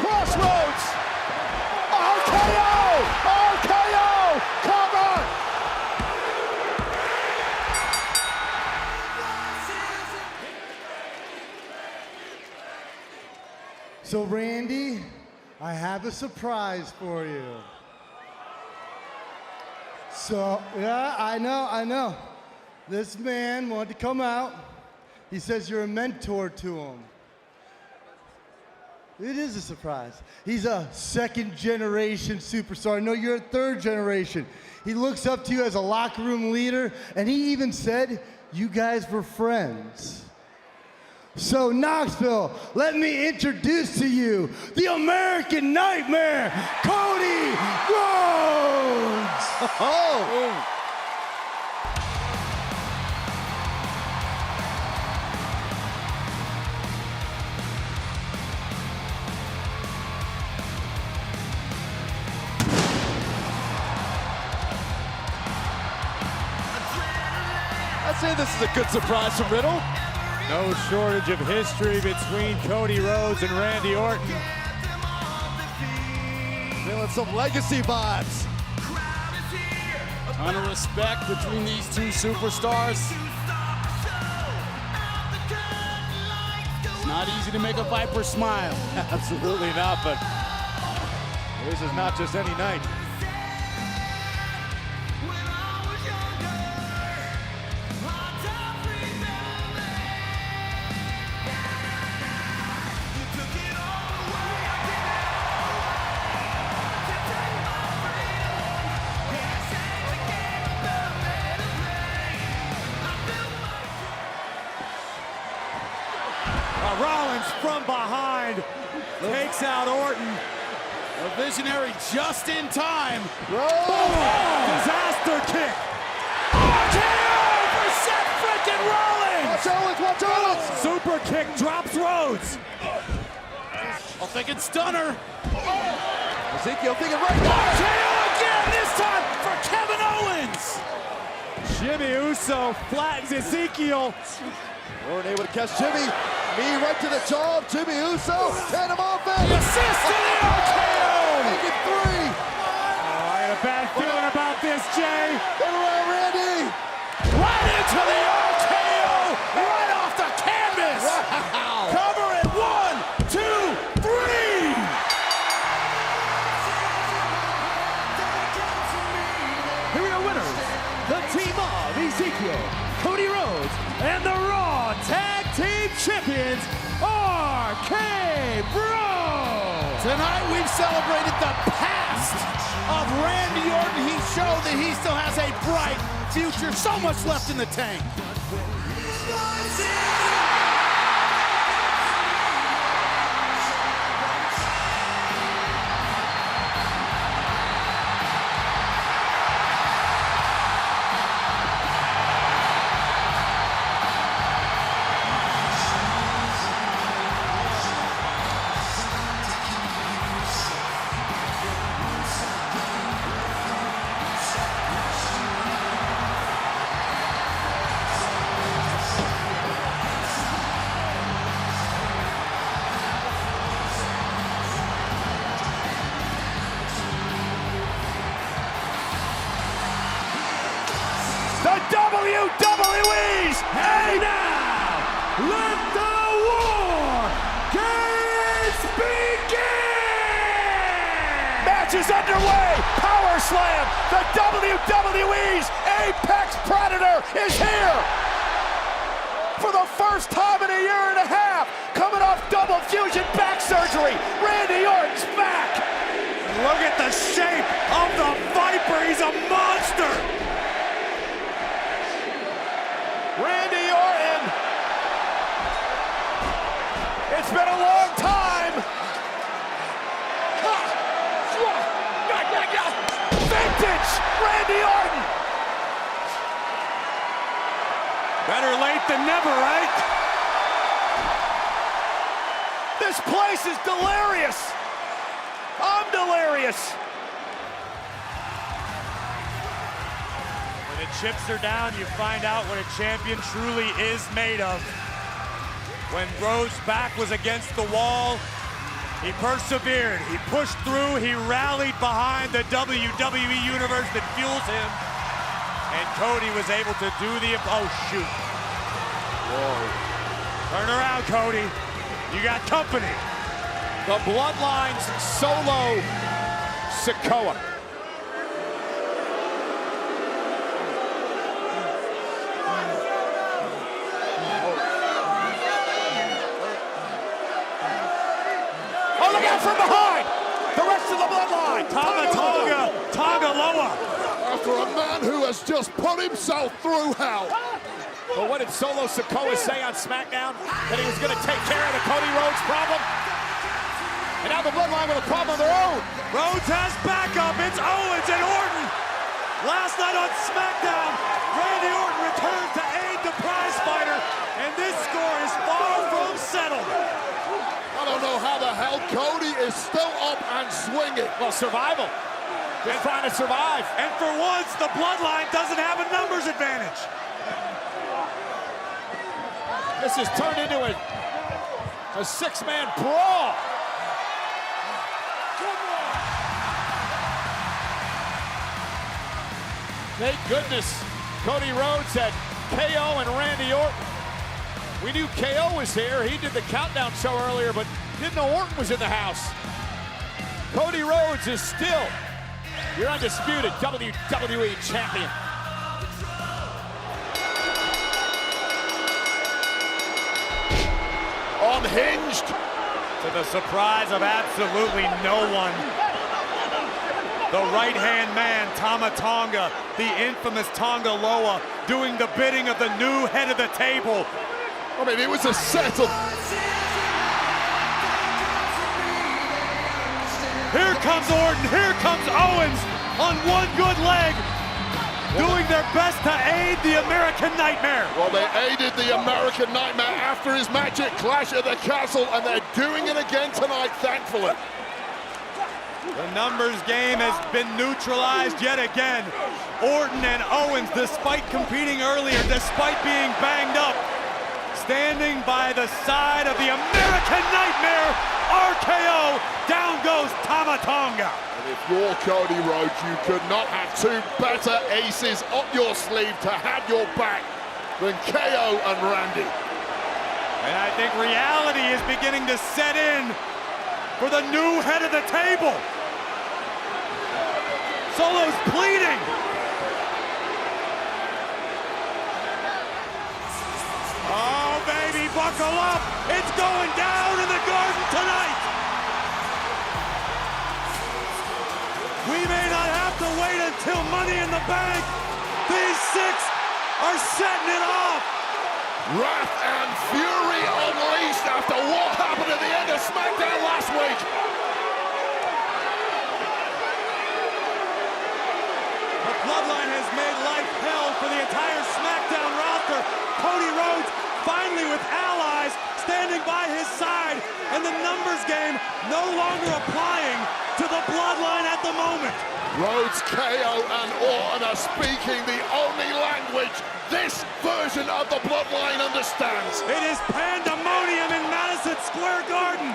Crossroads. RKO. RKO. Cover. So Randy, I have a surprise for you. So, yeah, I know. This man wanted to come out. He says you're a mentor to him. It is a surprise. He's a second-generation superstar. I know you're a third generation. He looks up to you as a locker room leader, and he even said you guys were friends. So Knoxville, let me introduce to you the American Nightmare, Cody Rhodes! Oh! I'd say this is a good surprise from Riddle. No shortage of history between Cody Rhodes and Randy Orton. Feeling some legacy vibes. Ton of respect between these two superstars. It's not easy to make a Viper smile. Absolutely not, but this is not just any night. Rollins from behind takes out Orton. A visionary just in time. Disaster kick. RKO for Seth frickin' Rollins. Watch Owens! Super kick drops Rhodes. I'm thinking stunner. Ezekiel thinking right now. RKO again, this time for Kevin Owens. Jimmy Uso flattens Ezekiel. Orton able to catch Jimmy. Knee right to the jaw of Jimmy Uso. Tandem offense. Assist to the RKO. Make it three. Oh, I got a bad feeling about this, Jay. Turn around, Randy. Right into the RKO. Right off the canvas. Wow. Cover it. 1, 2, 3. Here are your winners, the team of Ezekiel, Cody Rhodes, and the Raw Tag Team Champions, RK Bro. Tonight we've celebrated the past of Randy Orton. He showed that he still has a bright future. So much left in the tank. The WWE's, and now, let the war games begin! Match is underway. Power slam. The WWE's Apex Predator is here. For the first time in a year and a half, coming off double fusion back surgery, Randy Orton's back. Look at the shape of the Viper. He's a monster. Randy Orton. It's been a long time. Vintage Randy Orton. Better late than never, right? This place is delirious. I'm delirious. When the chips are down, you find out what a champion truly is made of. When Rhodes' back was against the wall, He persevered, he pushed through, he rallied behind the WWE Universe that fuels him. And Cody was able to do the, oh shoot. Whoa. Turn around, Cody. You got company. The Bloodline's Solo Sikoa. Oh, look out from behind! The rest of the Bloodline! Tonga Loa. After a man who has just put himself through hell. But what did Solo Sikoa say on SmackDown? That he was going to take care of the Cody Rhodes problem? And now the Bloodline with a problem of their own. Rhodes has backup. It's Owens and Orton. Last night on SmackDown, Randy Orton returned to aid the prize fighter, and this score is far from settled. I don't know how the hell Cody is still up and swinging. Well, survival. Just trying to survive. And for once, the Bloodline doesn't have a numbers advantage. This has turned into a six-man brawl. Thank goodness Cody Rhodes had KO and Randy Orton. We knew KO was here. He did the countdown show earlier, but didn't know Orton was in the house. Cody Rhodes is still your undisputed WWE champion. Unhinged. To the surprise of absolutely no one, the right-hand man, Tama Tonga, the infamous Tonga Loa, doing the bidding of the new head of the table. I mean, it was a setup. Here comes Orton, here comes Owens on one good leg, doing their best to aid the American Nightmare. Well, they aided the American Nightmare after his match at Clash at the Castle, and they're doing it again tonight, thankfully. The numbers game has been neutralized yet again. Orton and Owens, despite competing earlier, despite being banged up, standing by the side of the American Nightmare, RKO, down goes Tama Tonga. And if you're Cody Rhodes, you could not have two better aces up your sleeve to have your back than KO and Randy. And I think reality is beginning to set in for the new head of the table. Solo's pleading. Oh, baby, buckle up. It's going down in the Garden tonight. We may not have to wait until Money in the Bank. These six are setting it off. Wrath and fury unleashed after what happened at the end of SmackDown last week. The Bloodline has made life hell for the entire SmackDown roster. Cody Rhodes finally with allies standing by his side, and the numbers game no longer applying to the Bloodline at the moment. Rhodes, KO, and Orton are speaking the only language this version of the Bloodline understands. It is pandemonium in Madison Square Garden.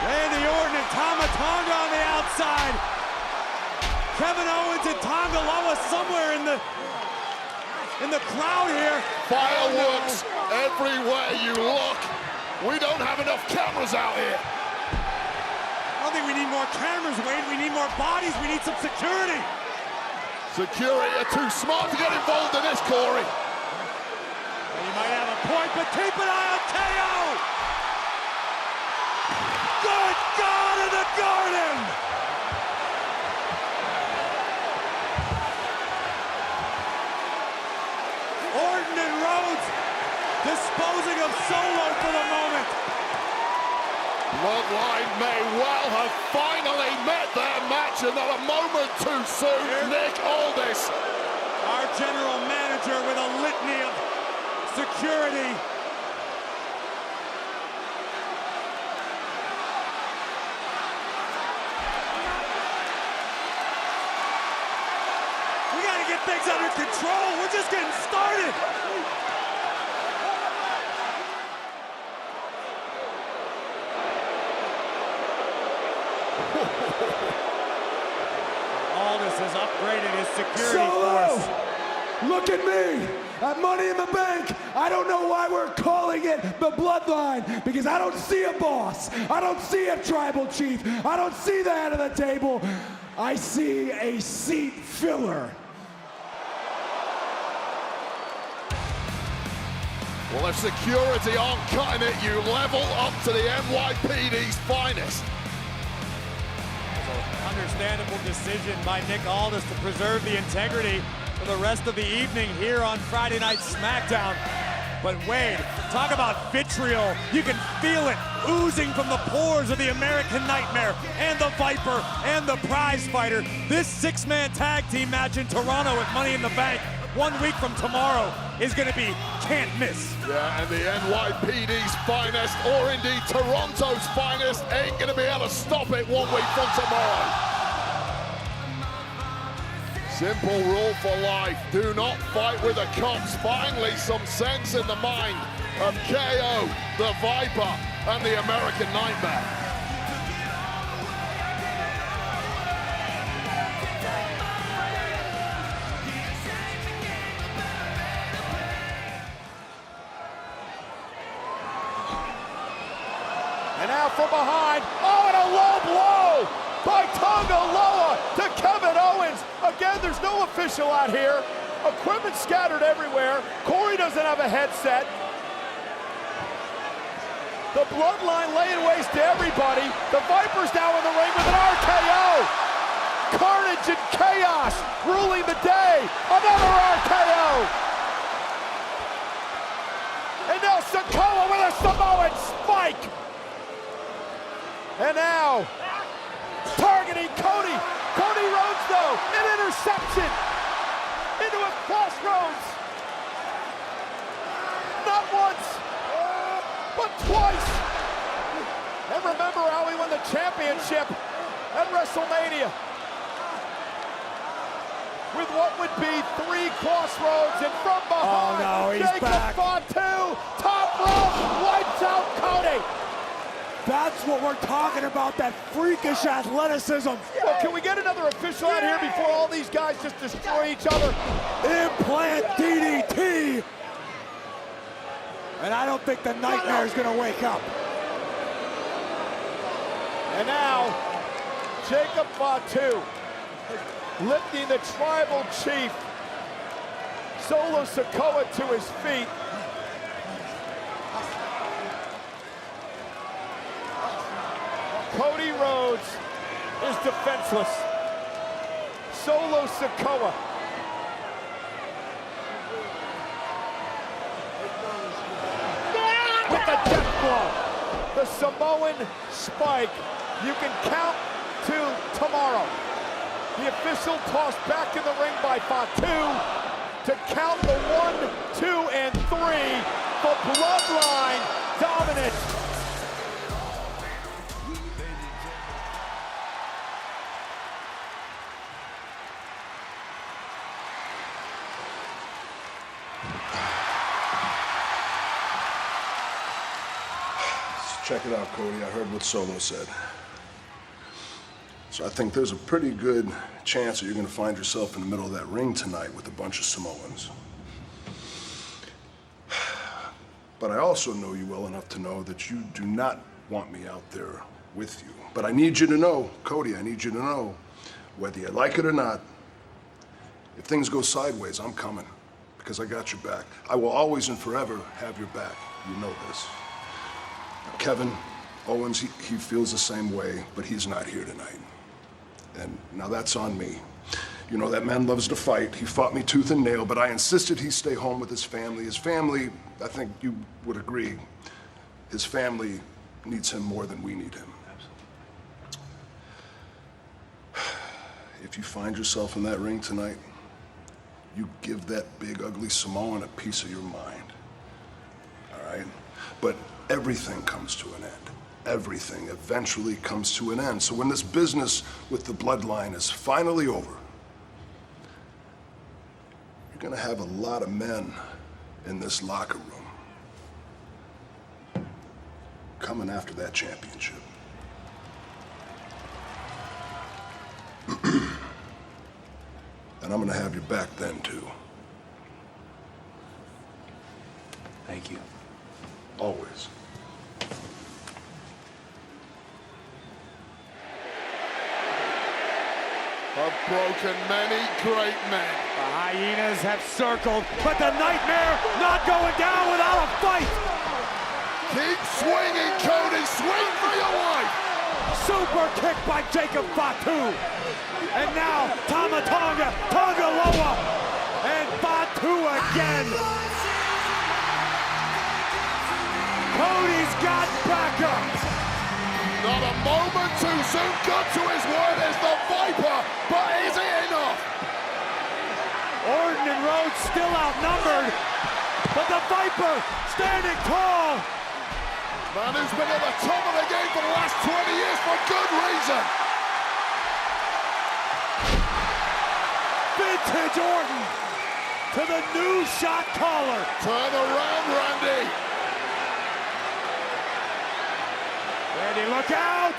Randy Orton and Tama Tonga on the outside. Kevin Owens and Tonga Loa somewhere in the crowd here. Fireworks everywhere you look. We don't have enough cameras out here. I don't think we need more cameras, Wade. We need more bodies. We need some security. Security are too smart to get involved in this, Corey. Well, you might have a point, but keep an eye on KO. Good God in the Garden. Orton and Rhodes disposing of Solo for the moment. Bloodline may well have finally met their match, and not a moment too soon. Nick Aldis, our general manager, with a litany of security. We gotta get things under control. We're just getting started. Aldis has upgraded his security force. Look at me at Money in the Bank. I don't know why we're calling it the Bloodline, because I don't see a boss. I don't see a tribal chief. I don't see the head of the table. I see a seat filler. Well, if security aren't cutting it, you level up to the NYPD's finest. Understandable decision by Nick Aldis to preserve the integrity for the rest of the evening here on Friday Night SmackDown. But Wade, talk about vitriol. You can feel it oozing from the pores of the American Nightmare and the Viper and the prize fighter. This six-man tag team match in Toronto with Money in the Bank 1 week from tomorrow is going to be can't miss. Yeah, and the NYPD's finest, or indeed Toronto's finest, ain't going to be able to stop it 1 week from tomorrow. Simple rule for life. Do not fight with the cops. Finally, some sense in the mind of KO, the Viper, and the American Nightmare. And now from behind, and a low blow by Tonga Loa to Kevin Owens. Again, there's no official out here. Equipment scattered everywhere. Corey doesn't have a headset. The Bloodline laying waste to everybody. The Viper's now in the ring with an RKO. Carnage and chaos ruling the day. Another RKO. And now Sikoa with a Samoan spike. And now, targeting Cody. Cody Rhodes, though, an interception into a crossroads. Not once, but twice. And remember how he won the championship at WrestleMania. With what would be 3 crossroads, and from behind, Oh, no, he's Jacob back. Fatu, top rope, wipes out Cody. That's what we're talking about, that freakish athleticism. Well, can we get another official out here before all these guys just destroy each other? Implant DDT. And I don't think the Nightmare is going to wake up. And now, Jacob Fatu lifting the tribal chief, Solo Sikoa, to his feet. Cody Rhodes is defenseless. Solo Sikoa. With the death blow. The Samoan spike. You can count to tomorrow. The official tossed back in the ring by Fatu to count the 1, 2, and 3. The Bloodline dominant. Check it out, Cody. I heard what Solo said. So I think there's a pretty good chance that you're going to find yourself in the middle of that ring tonight with a bunch of Samoans. But I also know you well enough to know that you do not want me out there with you. But I need you to know, Cody, I need you to know, whether you like it or not, if things go sideways, I'm coming, because I got your back. I will always and forever have your back. You know this. Kevin Owens, he feels the same way, but he's not here tonight. And now that's on me. You know, that man loves to fight. He fought me tooth and nail, but I insisted he stay home with his family. His family, I think you would agree, his family needs him more than we need him. If you find yourself in that ring tonight, you give that big, ugly Samoan a piece of your mind. All right? But everything comes to an end. Everything eventually comes to an end. So when this business with the Bloodline is finally over, you're gonna have a lot of men in this locker room coming after that championship. And I'm gonna have your back then, too. Thank you. Always. Have broken many great men. The Hyenas have circled, but the Nightmare not going down without a fight. Keep swinging, Cody. Swing for your life. Super kick by Jacob Fatu. And now Tama Tonga, Tonga Loa, and Fatu again. Cody's got backup. Not a moment too soon. Got to his word as the Viper, but is it enough? Orton and Rhodes still outnumbered, but the Viper standing tall. Man who's been at the top of the game for the last 20 years for good reason. Vintage Orton to the new shot caller. Turn around, Randy. Randy, look out!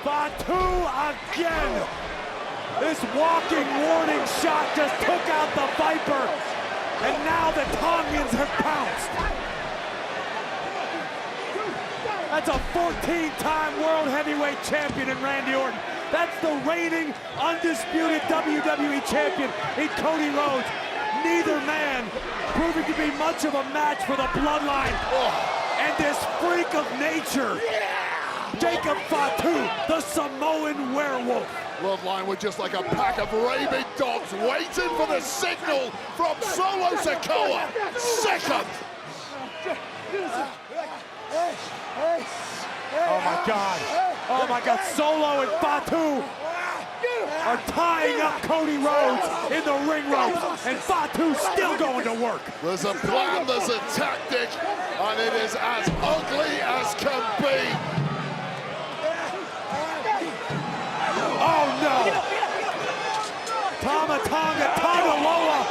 Fatu again. This walking warning shot just took out the Viper. And now the Tongans have pounced. That's a 14-time World Heavyweight Champion in Randy Orton. That's the reigning, undisputed WWE Champion in Cody Rhodes. Neither man proving to be much of a match for the Bloodline. And this freak of nature, Jacob Fatu, the Samoan werewolf. Bloodline were just like a pack of rabid dogs waiting for the signal from Solo Sikoa. Second. Oh my God. Oh my God. Solo and Fatu are tying up Cody Rhodes in the ring ropes, and Fatu's still going to work. There's a plan, there's a tactic, and it is as ugly as can be. Oh no! Tama Tonga, Tonga Loa.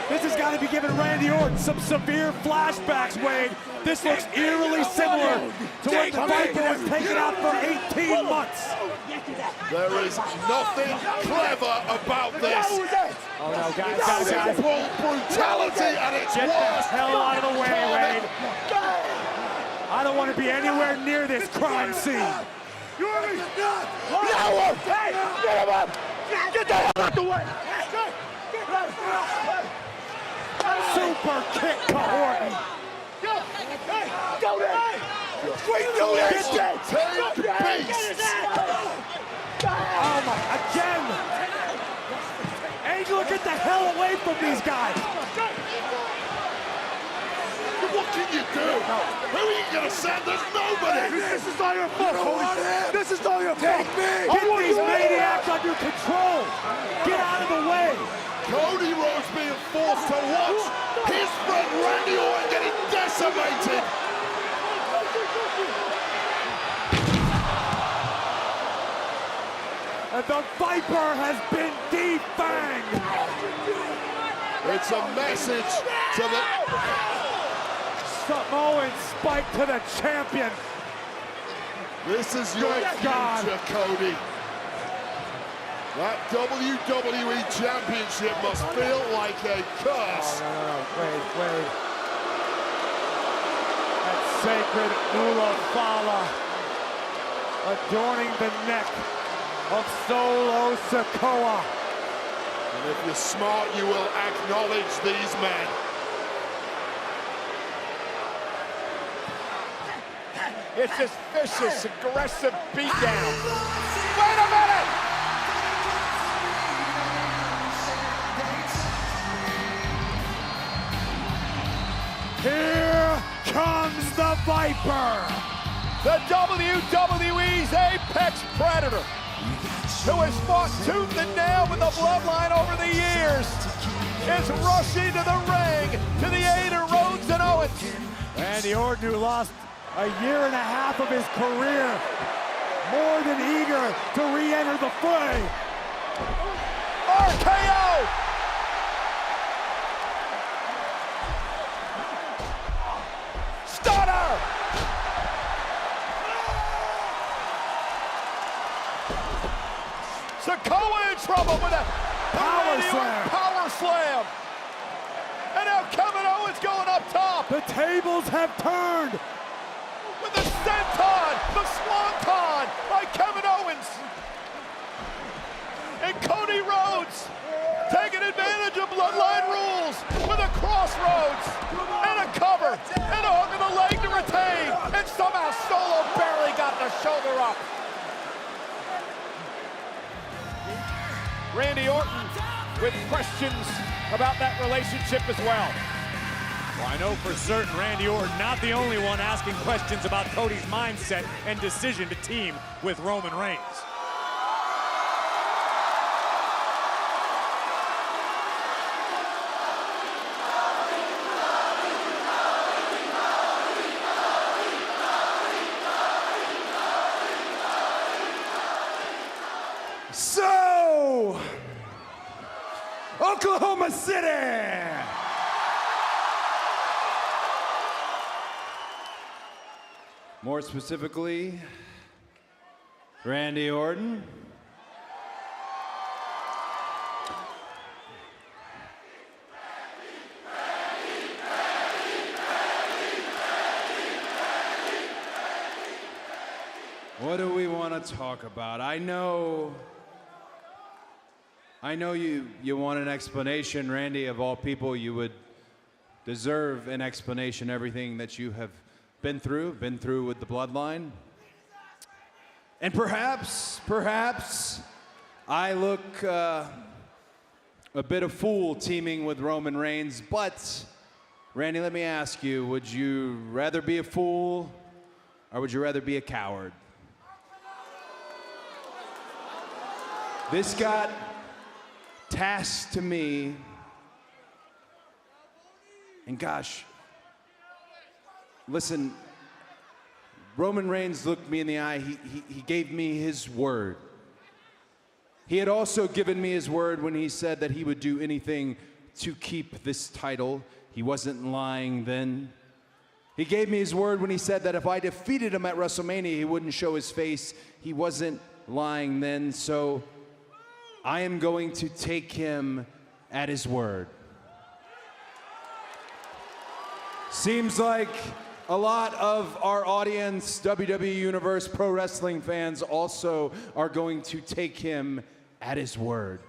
This has got to be giving Randy Orton some severe flashbacks, Wade. This looks eerily similar to what the Viper was taken out for 18 months. There is nothing clever about this. Oh no, guys. Simple brutality at its Get the worst. hell out of the way, Wade. I don't want to be anywhere near this crime scene. Get the hell out the way! Super kick to Orton. Go there! We do this shit! Take beasts. Oh my, again. Angel, get the hell away from these guys. What can you do? Who are you going to send? There's nobody. This is all your fault, Cody! This is all your fault! Get these maniacs under control. Get out of the way. Cody Rhodes being forced to watch his friend Randy Orton getting decimated. And the Viper has been defanged. It's a message to the... Samoan spike to the champion. This is your Good God. future, Cody. That WWE Championship must feel like a curse. No. Wait. That sacred Ula Fala adorning the neck of Solo Sikoa. And if you're smart, you will acknowledge these men. It's this vicious, aggressive beatdown. Wait a minute! Here comes the Viper. The WWE's Apex Predator, who has fought tooth and nail with the Bloodline over the years, is rushing to the ring to the aid of Rhodes and Owens. Randy Orton, who lost a year and a half of his career, more than eager to re-enter the fray. Oh, Sikoa in trouble with a Power slam. Power slam. And now Kevin Owens going up top. The tables have turned. With the senton, the swanton by Kevin Owens. And Cody Rhodes taking advantage of Bloodline rules with a crossroads and a cover and a hook of the leg to retain. And somehow Solo barely got the shoulder up. Randy Orton with questions about that relationship as well. Well, I know for certain Randy Orton not the only one asking questions about Cody's mindset and decision to team with Roman Reigns. So, Oklahoma City. More specifically, Randy Orton. What do we want to talk about? I know you want an explanation, Randy. Of all people, you would deserve an explanation. Everything that you have been through with the Bloodline. And perhaps I look a bit of fool teaming with Roman Reigns, but Randy, let me ask you, would you rather be a fool or would you rather be a coward? This got tasked to me, and gosh, listen, Roman Reigns looked me in the eye. He gave me his word. He had also given me his word when he said that he would do anything to keep this title. He wasn't lying then. He gave me his word when he said that if I defeated him at WrestleMania, he wouldn't show his face. He wasn't lying then. So I am going to take him at his word. Seems like a lot of our audience, WWE Universe Pro Wrestling fans, also are going to take him at his word.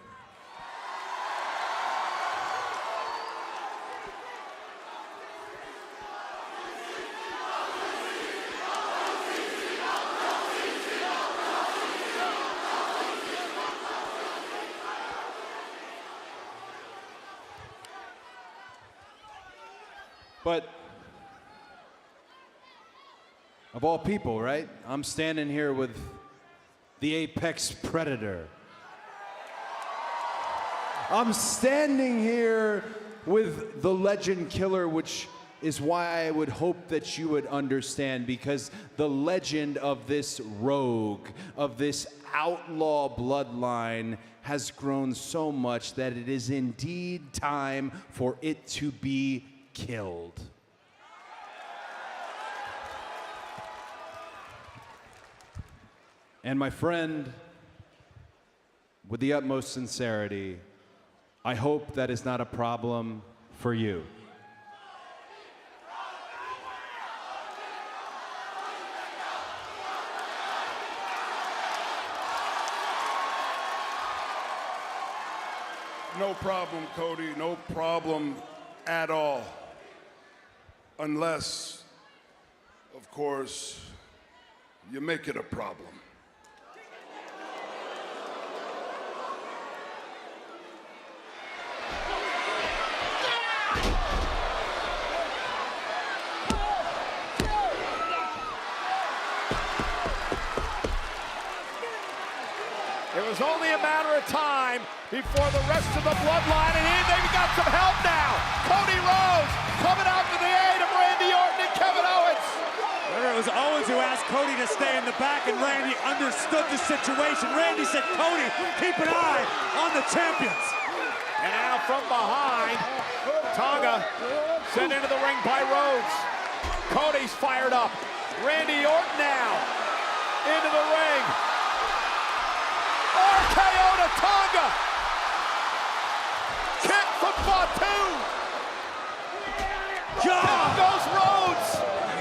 But of all people, right? I'm standing here with the Apex Predator. I'm standing here with the Legend Killer, which is why I would hope that you would understand, because the legend of this rogue, of this outlaw bloodline, has grown so much that it is indeed time for it to be killed. And my friend, with the utmost sincerity, I hope that is not a problem for you. No problem, Cody. No problem at all. Unless, of course, you make it a problem. It was only a matter of time before the rest of the bloodline, and they've got some help now. Cody Rhodes coming out to the aid of Randy Orton and Kevin Owens. It was Owens who asked Cody to stay in the back, and Randy understood the situation. Randy said, Cody, keep an eye on the champions. And now from behind, Tonga sent into the ring by Rhodes. Cody's fired up. Randy Orton now into the ring. RKO to Tonga. Kick from Fatu. Down goes Rhodes.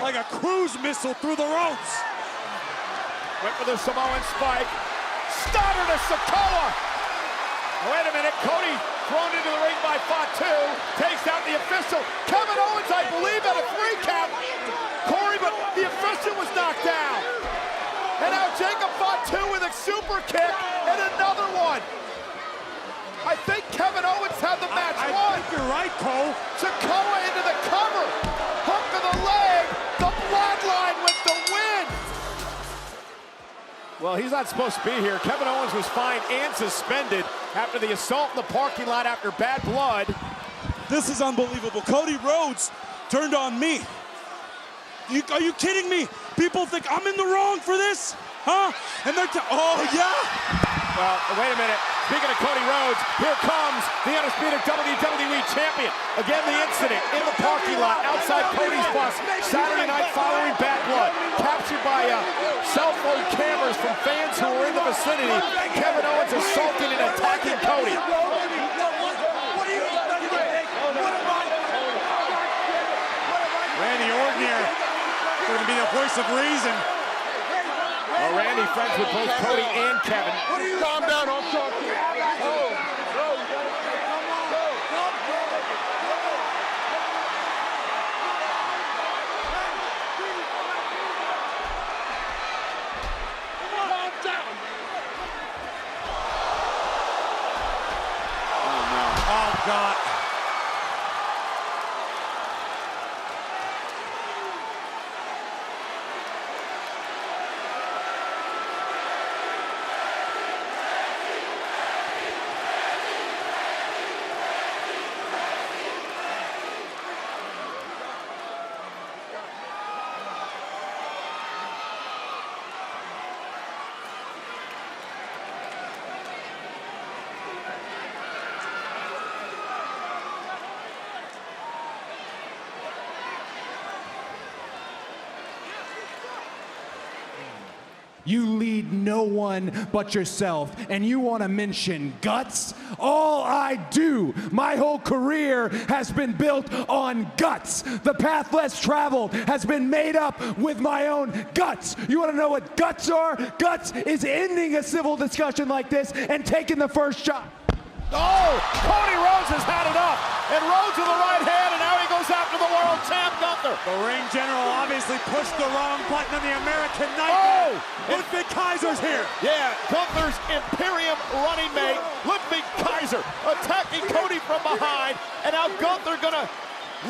Like a cruise missile through the ropes. Went for the Samoan spike. Starter to Sikoa. Wait a minute, Cody thrown into the ring by Fatu. Takes out the official. Kevin Owens, I believe, at a 3 count. Corey, but the official was knocked down. And now Jacob Fatu with a super kick and another one. I think Kevin Owens had the match won. I think you're right, Cole. Sikoa into the cover. Hook to the leg. The Bloodline with the win. Well, he's not supposed to be here. Kevin Owens was fined and suspended after the assault in the parking lot after bad blood. This is unbelievable. Cody Rhodes turned on me. Are you kidding me? People think I'm in the wrong for this? Huh? And they're oh, yeah? Well, wait a minute. Speaking of Cody Rhodes, here comes the undisputed WWE champion. Again, the incident in the parking lot outside Cody's bus Saturday night following bad blood. Captured by cell phone cameras from fans who were in the vicinity. Kevin Owens assaulting and attacking Cody. Randy Orton here. Going to be the voice of reason. Well, Randy friends with both Cody and Kevin. Calm down, I'm talking. Oh, God. You lead no one but yourself, and you want to mention guts? All I do, my whole career has been built on guts. The path less traveled has been made up with my own guts. You want to know what guts are? Guts is ending a civil discussion like this and taking the first shot. Oh, Cody Rhodes has had enough. And Rhodes with the right hand, and now he goes after the world champ, Gunther. The ring general obviously pushed the wrong button on the American Nightmare. Oh! Ludwig Kaiser's here. Yeah, Gunther's Imperium running mate, Ludwig Kaiser, attacking Cody from behind. And now Gunther gonna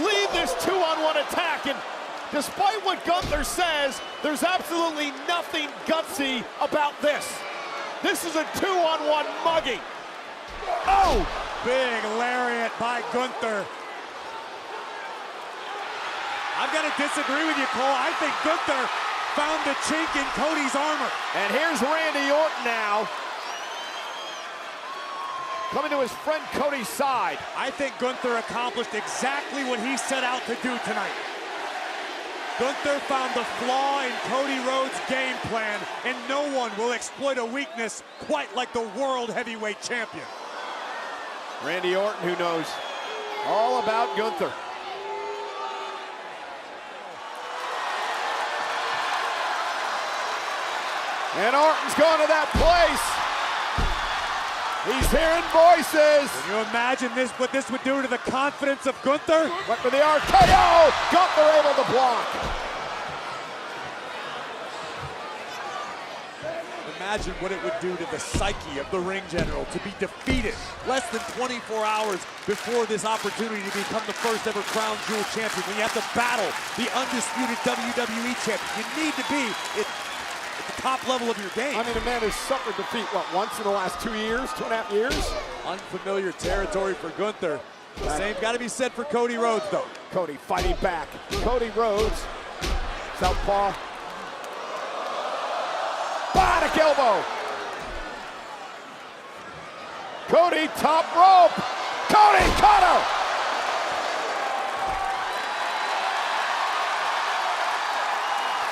lead this 2-on-1 attack. And despite what Gunther says, there's absolutely nothing gutsy about this. This is a 2-on-1 mugging. Oh! Big lariat by Gunther. I've got to disagree with you, Cole. I think Gunther found the chink in Cody's armor. And here's Randy Orton now. Coming to his friend Cody's side. I think Gunther accomplished exactly what he set out to do tonight. Gunther found the flaw in Cody Rhodes' game plan, and no one will exploit a weakness quite like the World Heavyweight Champion. Randy Orton, who knows all about Gunther. And Orton's going to that place. He's hearing voices. Can you imagine what this would do to the confidence of Gunther? Went for the RKO. Gunther able to block. Imagine what it would do to the psyche of the ring general to be defeated less than 24 hours before this opportunity to become the first ever crown jewel champion. When you have to battle the undisputed WWE champion, you need to be at the top level of your game. I mean, a man has suffered defeat, what, once in the last 2 years, 2.5 years? Unfamiliar territory for Gunther. The same got to be said for Cody Rhodes, though. Cody fighting back. Cody Rhodes, southpaw. Bionic elbow. Cody top rope. Cody cutter.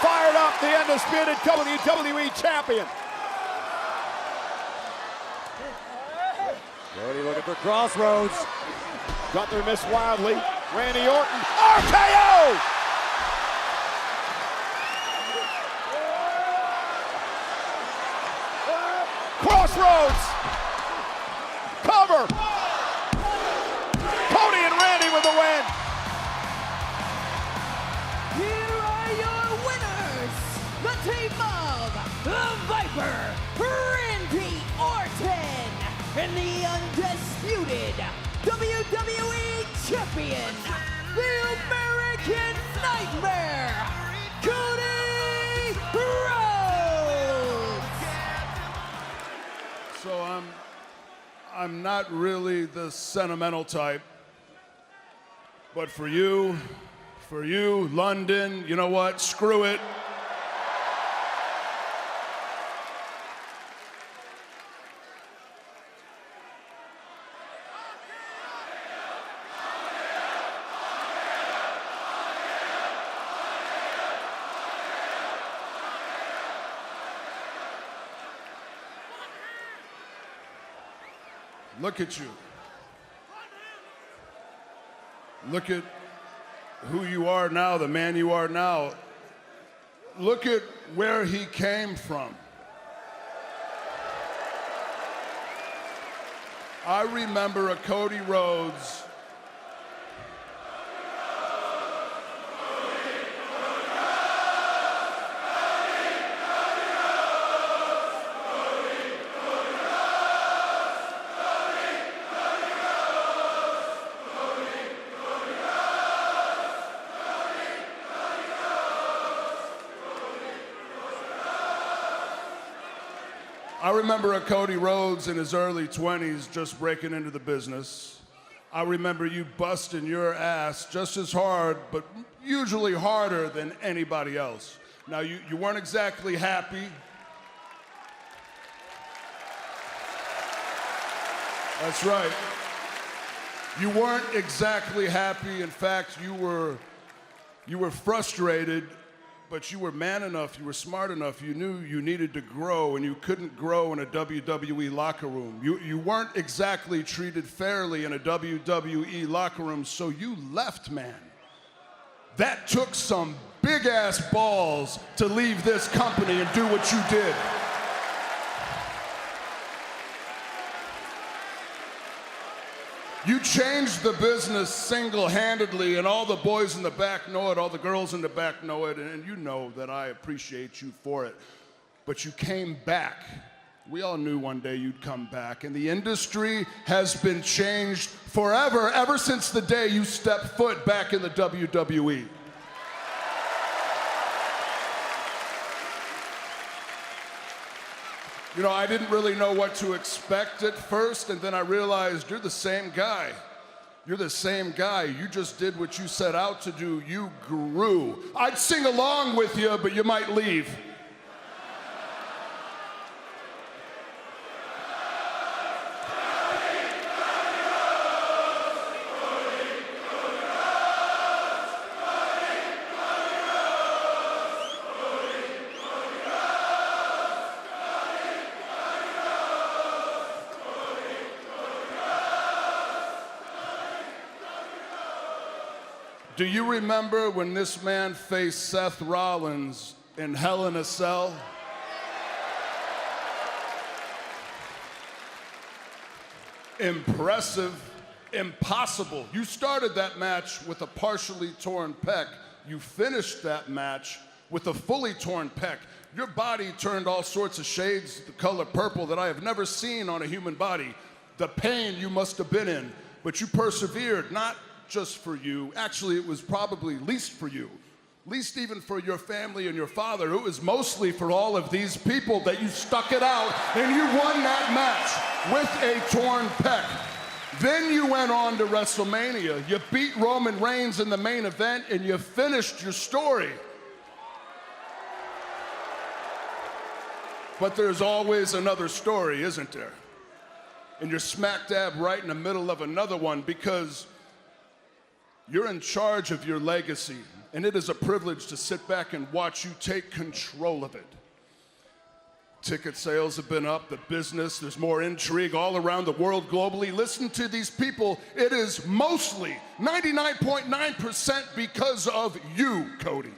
Fired up the undisputed WWE champion. Cody looking for Crossroads. Gunther missed wildly. Randy Orton. RKO! Crossroads! Cover! Cody and Randy with the win! Here are your winners, the team of the Viper, Randy Orton, and the undisputed WWE Champion, the American Nightmare, Cody Rhodes! So I'm not really the sentimental type, but for you, London, you know what? Screw it. Look at you. Look at who you are now, the man you are now. Look at where he came from. I remember a Cody Rhodes I remember a Cody Rhodes in his early 20s just breaking into the business. I remember you busting your ass just as hard, but usually harder than anybody else. Now, you weren't exactly happy. That's right. You weren't exactly happy. In fact, you were frustrated. But you were man enough, you were smart enough, you knew you needed to grow, and you couldn't grow in a WWE locker room. You weren't exactly treated fairly in a WWE locker room, so you left, man. That took some big-ass balls to leave this company and do what you did. You changed the business single-handedly, and all the boys in the back know it, all the girls in the back know it, and you know that I appreciate you for it. But you came back. We all knew one day you'd come back, and the industry has been changed forever, ever since the day you stepped foot back in the WWE. You know, I didn't really know what to expect at first, and then I realized you're the same guy. You're the same guy. You just did what you set out to do. You grew. I'd sing along with you, but you might leave. Do you remember when this man faced Seth Rollins in Hell in a Cell? Impressive, impossible. You started that match with a partially torn pec. You finished that match with a fully torn pec. Your body turned all sorts of shades, the color purple that I have never seen on a human body. The pain you must have been in, but you persevered, not just for you. Actually, it was probably least for you. Least even for your family and your father. It was mostly for all of these people that you stuck it out and you won that match with a torn pec. Then you went on to WrestleMania. You beat Roman Reigns in the main event and you finished your story. But there's always another story, isn't there? And you're smack dab right in the middle of another one because you're in charge of your legacy, and it is a privilege to sit back and watch you take control of it. Ticket sales have been up, the business, there's more intrigue all around the world globally. Listen to these people. It is mostly 99.9% because of you, Cody.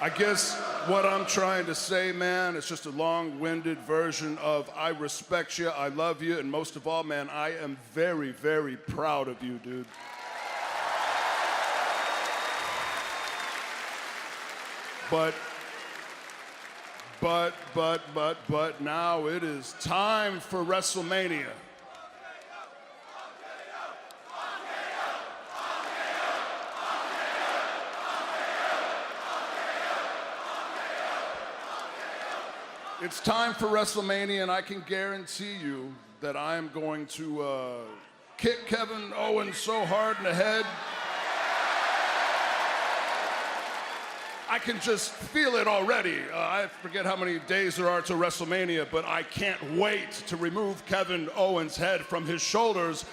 I guess what I'm trying to say, man, it's just a long-winded version of I respect you, I love you, and most of all, man, I am very, very proud of you, dude. But now it is time for WrestleMania. It's time for WrestleMania, and I can guarantee you that I am going to kick Kevin Owens so hard in the head. I can just feel it already. I forget how many days there are to WrestleMania, but I can't wait to remove Kevin Owens' head from his shoulders.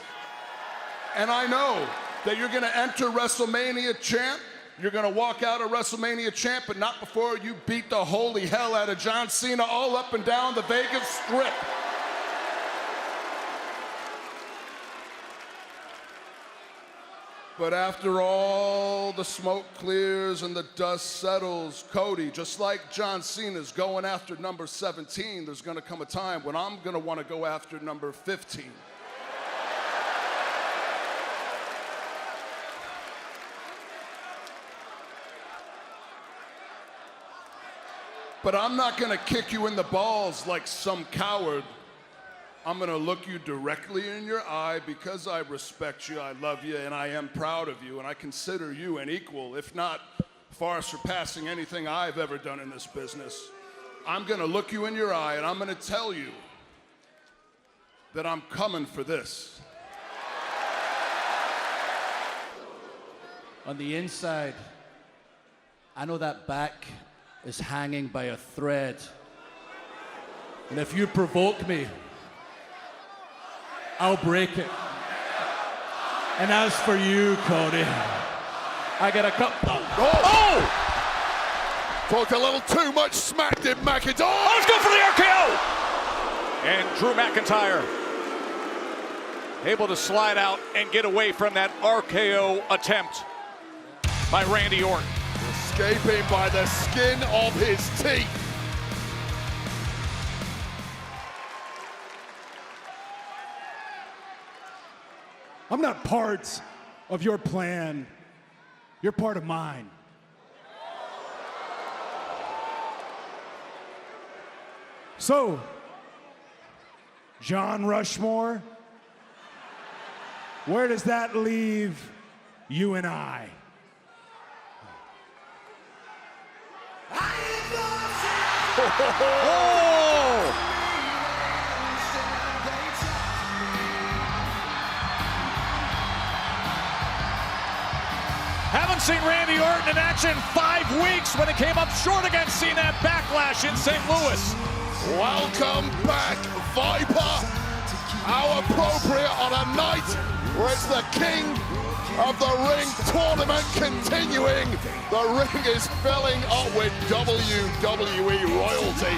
And I know that you're gonna enter WrestleMania champ. You're gonna walk out of WrestleMania champ, but not before you beat the holy hell out of John Cena all up and down the Vegas Strip. But after all the smoke clears and the dust settles, Cody, just like John Cena's going after number 17, there's gonna come a time when I'm gonna wanna go after number 15. But I'm not gonna kick you in the balls like some coward. I'm gonna look you directly in your eye because I respect you, I love you, and I am proud of you, and I consider you an equal, if not far surpassing anything I've ever done in this business. I'm gonna look you in your eye and I'm gonna tell you that I'm coming for this. On the inside, I know that back is hanging by a thread. And if you provoke me, I'll break it. And as for you, Cody, I got a cup. Oh! Talked a little too much smack, did McIntyre. Oh, let's go for the RKO! And Drew McIntyre able to slide out and get away from that RKO attempt by Randy Orton. Escaping by the skin of his teeth. I'm not part of your plan. You're part of mine. So, John Rushmore, where does that leave you and I? Oh! Haven't seen Randy Orton in action 5 weeks when it came up short against Cena at Backlash in St. Louis. Welcome back, Viper. How appropriate on a night where it's the King of the Ring tournament continuing. The ring is filling up with WWE royalty.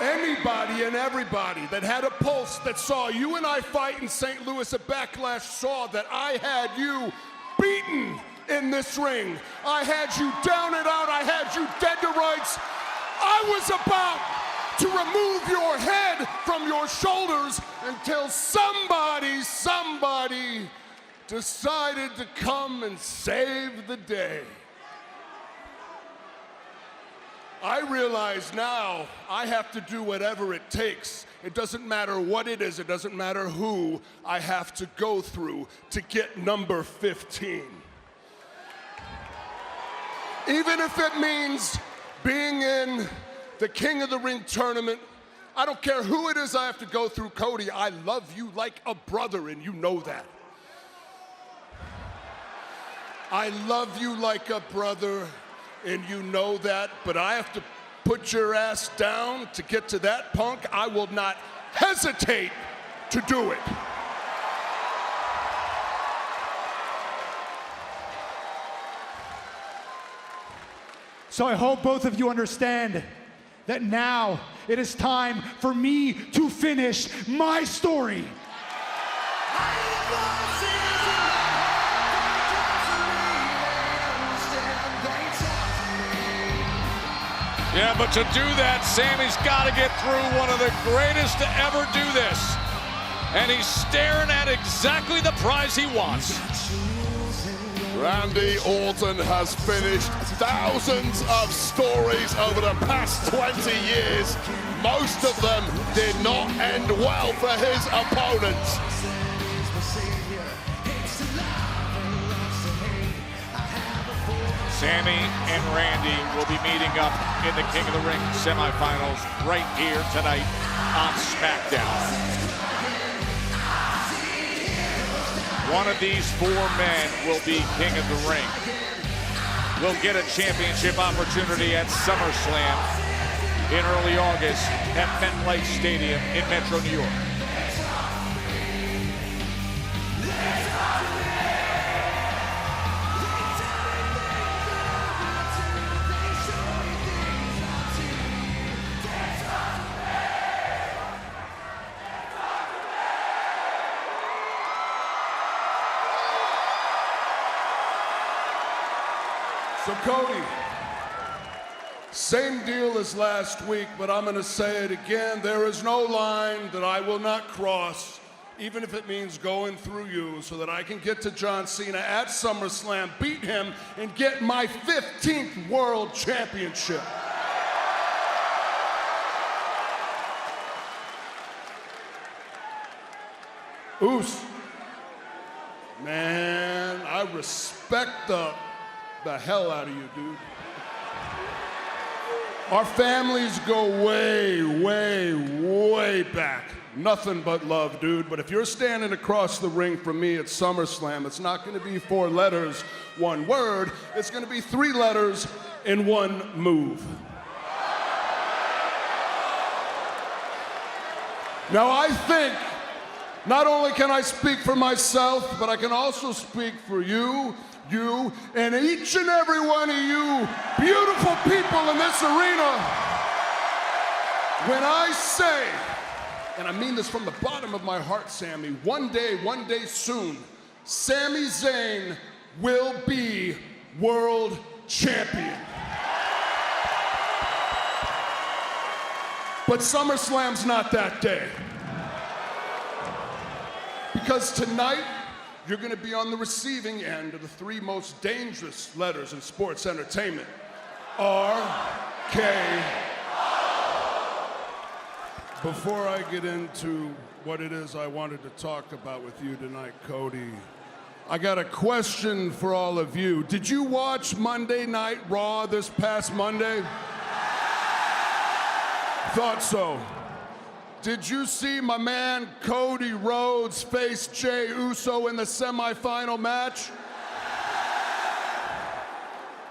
Anybody and everybody that had a pulse that saw you and I fight in St. Louis at Backlash saw that I had you beaten in this ring. I had you down and out. I had you dead to rights. I was about to remove your head from your shoulders until somebody decided to come and save the day. I realize now I have to do whatever it takes. It doesn't matter what it is, it doesn't matter who I have to go through to get number 15. Even if it means being in the King of the Ring tournament, I don't care who it is I have to go through. Cody, I love you like a brother, and you know that. I love you like a brother, and you know that, but I have to put your ass down to get to that, punk. I will not hesitate to do it. So I hope both of you understand that now it is time for me to finish my story. Yeah, but to do that, Sammy's got to get through one of the greatest to ever do this. And he's staring at exactly the prize he wants. Randy Orton has finished thousands of stories over the past 20 years. Most of them did not end well for his opponents. Sammy and Randy will be meeting up in the King of the Ring semifinals right here tonight on SmackDown. One of these four men will be King of the Ring. Will get a championship opportunity at SummerSlam in early August at MetLife Stadium in Metro New York. So Cody, same deal as last week, but I'm gonna say it again. There is no line that I will not cross, even if it means going through you, so that I can get to John Cena at SummerSlam, beat him, and get my 15th World Championship. Oos, man, I respect the hell out of you, dude. Our families go way, way, way back. Nothing but love, dude. But if you're standing across the ring from me at SummerSlam, it's not gonna be 4 letters, 1 word. It's gonna be 3 letters and 1 move. Now I think not only can I speak for myself, but I can also speak for you, and each and every one of you beautiful people in this arena. When I say, and I mean this from the bottom of my heart, Sammy, one day soon, Sami Zayn will be world champion. But SummerSlam's not that day. Because tonight, you're going to be on the receiving end of the 3 most dangerous letters in sports entertainment. RKO. Before I get into what it is I wanted to talk about with you tonight, Cody, I got a question for all of you. Did you watch Monday Night Raw this past Monday? Thought so. Did you see my man Cody Rhodes face Jey Uso in the semifinal match?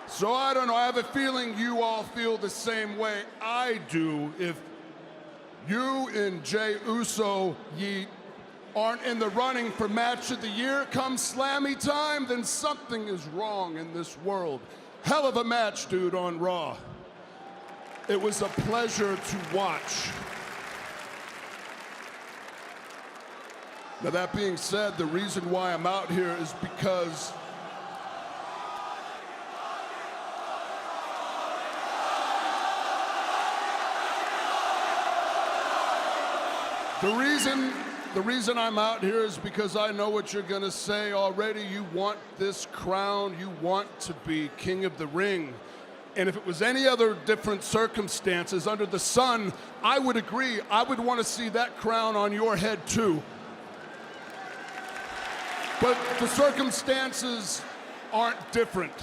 So I don't know, I have a feeling you all feel the same way I do. If you and Jey Uso aren't in the running for match of the year come Slammy time, then something is wrong in this world. Hell of a match, dude, on Raw. It was a pleasure to watch. Now, that being said, the reason why I'm out here is because the reason I'm out here is because I know what you're gonna say already. You want this crown, you want to be King of the Ring. And if it was any other different circumstances under the sun, I would agree. I would want to see that crown on your head too. But the circumstances aren't different.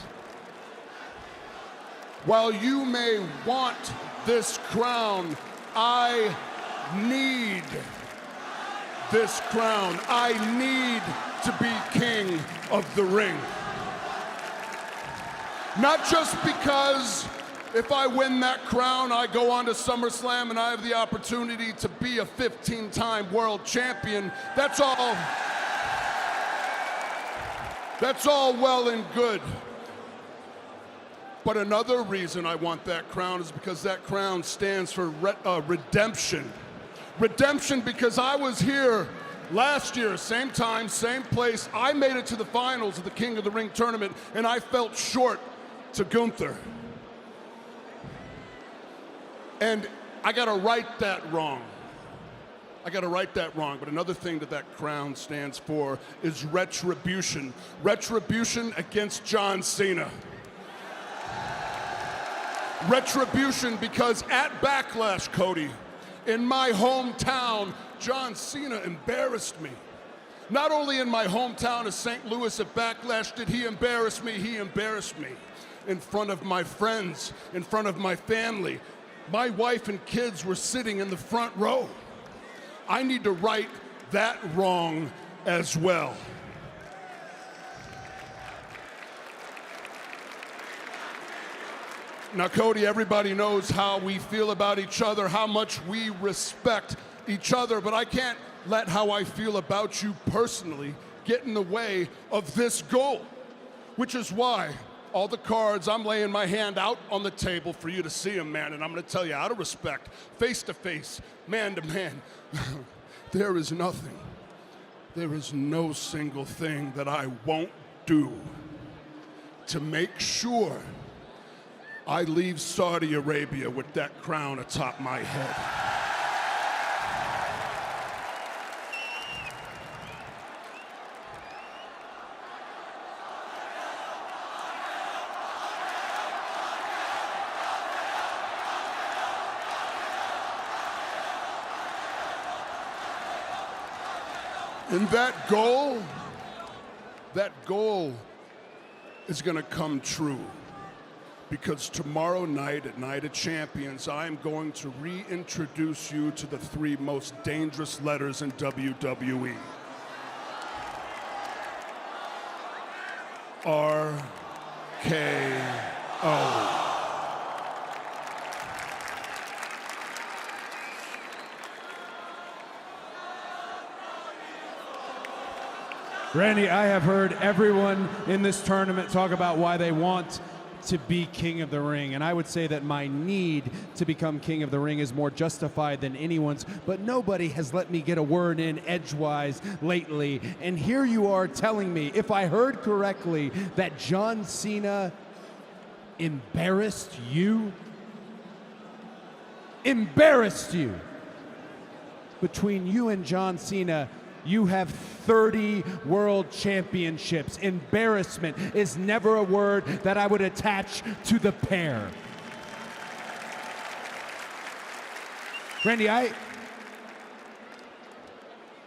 While you may want this crown, I need this crown. I need to be king of the ring. Not just because if I win that crown, I go on to SummerSlam and I have the opportunity to be a 15-time world champion. That's all well and good. But another reason I want that crown is because that crown stands for redemption. Redemption because I was here last year, same time, same place. I made it to the finals of the King of the Ring tournament, and I felt short to Gunther. And I gotta right that wrong. But another thing that crown stands for is retribution. Retribution against John Cena. Retribution because at Backlash, Cody, in my hometown, John Cena embarrassed me. Not only in my hometown of St. Louis at Backlash did he embarrass me in front of my friends, in front of my family. My wife and kids were sitting in the front row. I need to right that wrong as well. Now, Cody, everybody knows how we feel about each other, how much we respect each other, but I can't let how I feel about you personally get in the way of this goal, which is why all the cards, I'm laying my hand out on the table for you to see them, man, and I'm gonna tell you out of respect, face to face, man to man, there is nothing, there is no single thing that I won't do to make sure I leave Saudi Arabia with that crown atop my head. And that goal is gonna come true. Because tomorrow night at Night of Champions, I'm going to reintroduce you to the 3 most dangerous letters in WWE. RKO. Randy, I have heard everyone in this tournament talk about why they want to be king of the ring, and I would say that my need to become king of the ring is more justified than anyone's, but nobody has let me get a word in edgewise lately, and here you are telling me, if I heard correctly, that John Cena embarrassed you? Embarrassed you! Between you and John Cena, you have 30 world championships. Embarrassment is never a word that I would attach to the pair. Randy, I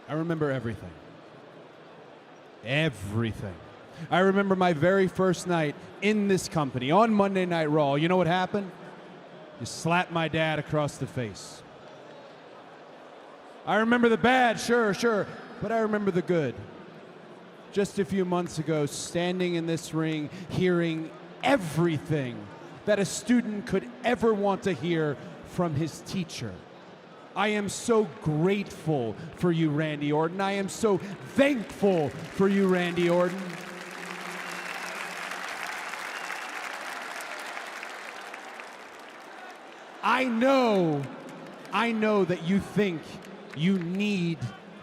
remember everything. Everything. I remember my very first night in this company on Monday Night Raw. You know what happened? You slapped my dad across the face. I remember the bad, sure. But I remember the good. Just a few months ago, standing in this ring, hearing everything that a student could ever want to hear from his teacher. I am so grateful for you, Randy Orton. I am so thankful for you, Randy Orton. I know that you think you need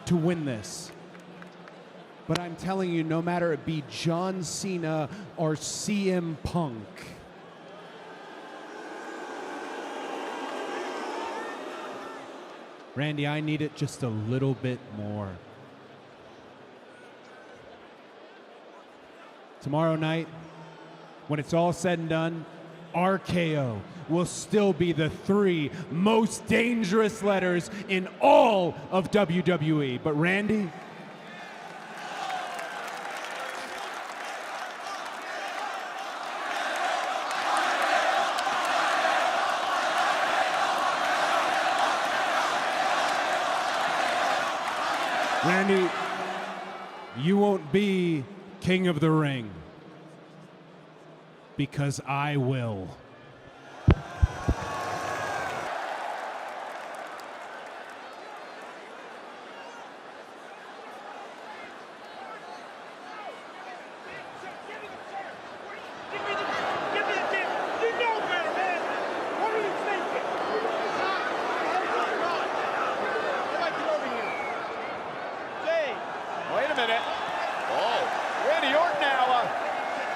to win this. But I'm telling you, no matter it be John Cena or CM Punk, Randy, I need it just a little bit more. Tomorrow night, when it's all said and done, RKO will still be the 3 most dangerous letters in all of WWE. But Randy, you won't be King of the Ring, because I will. Wait a minute. Oh, Randy Orton now.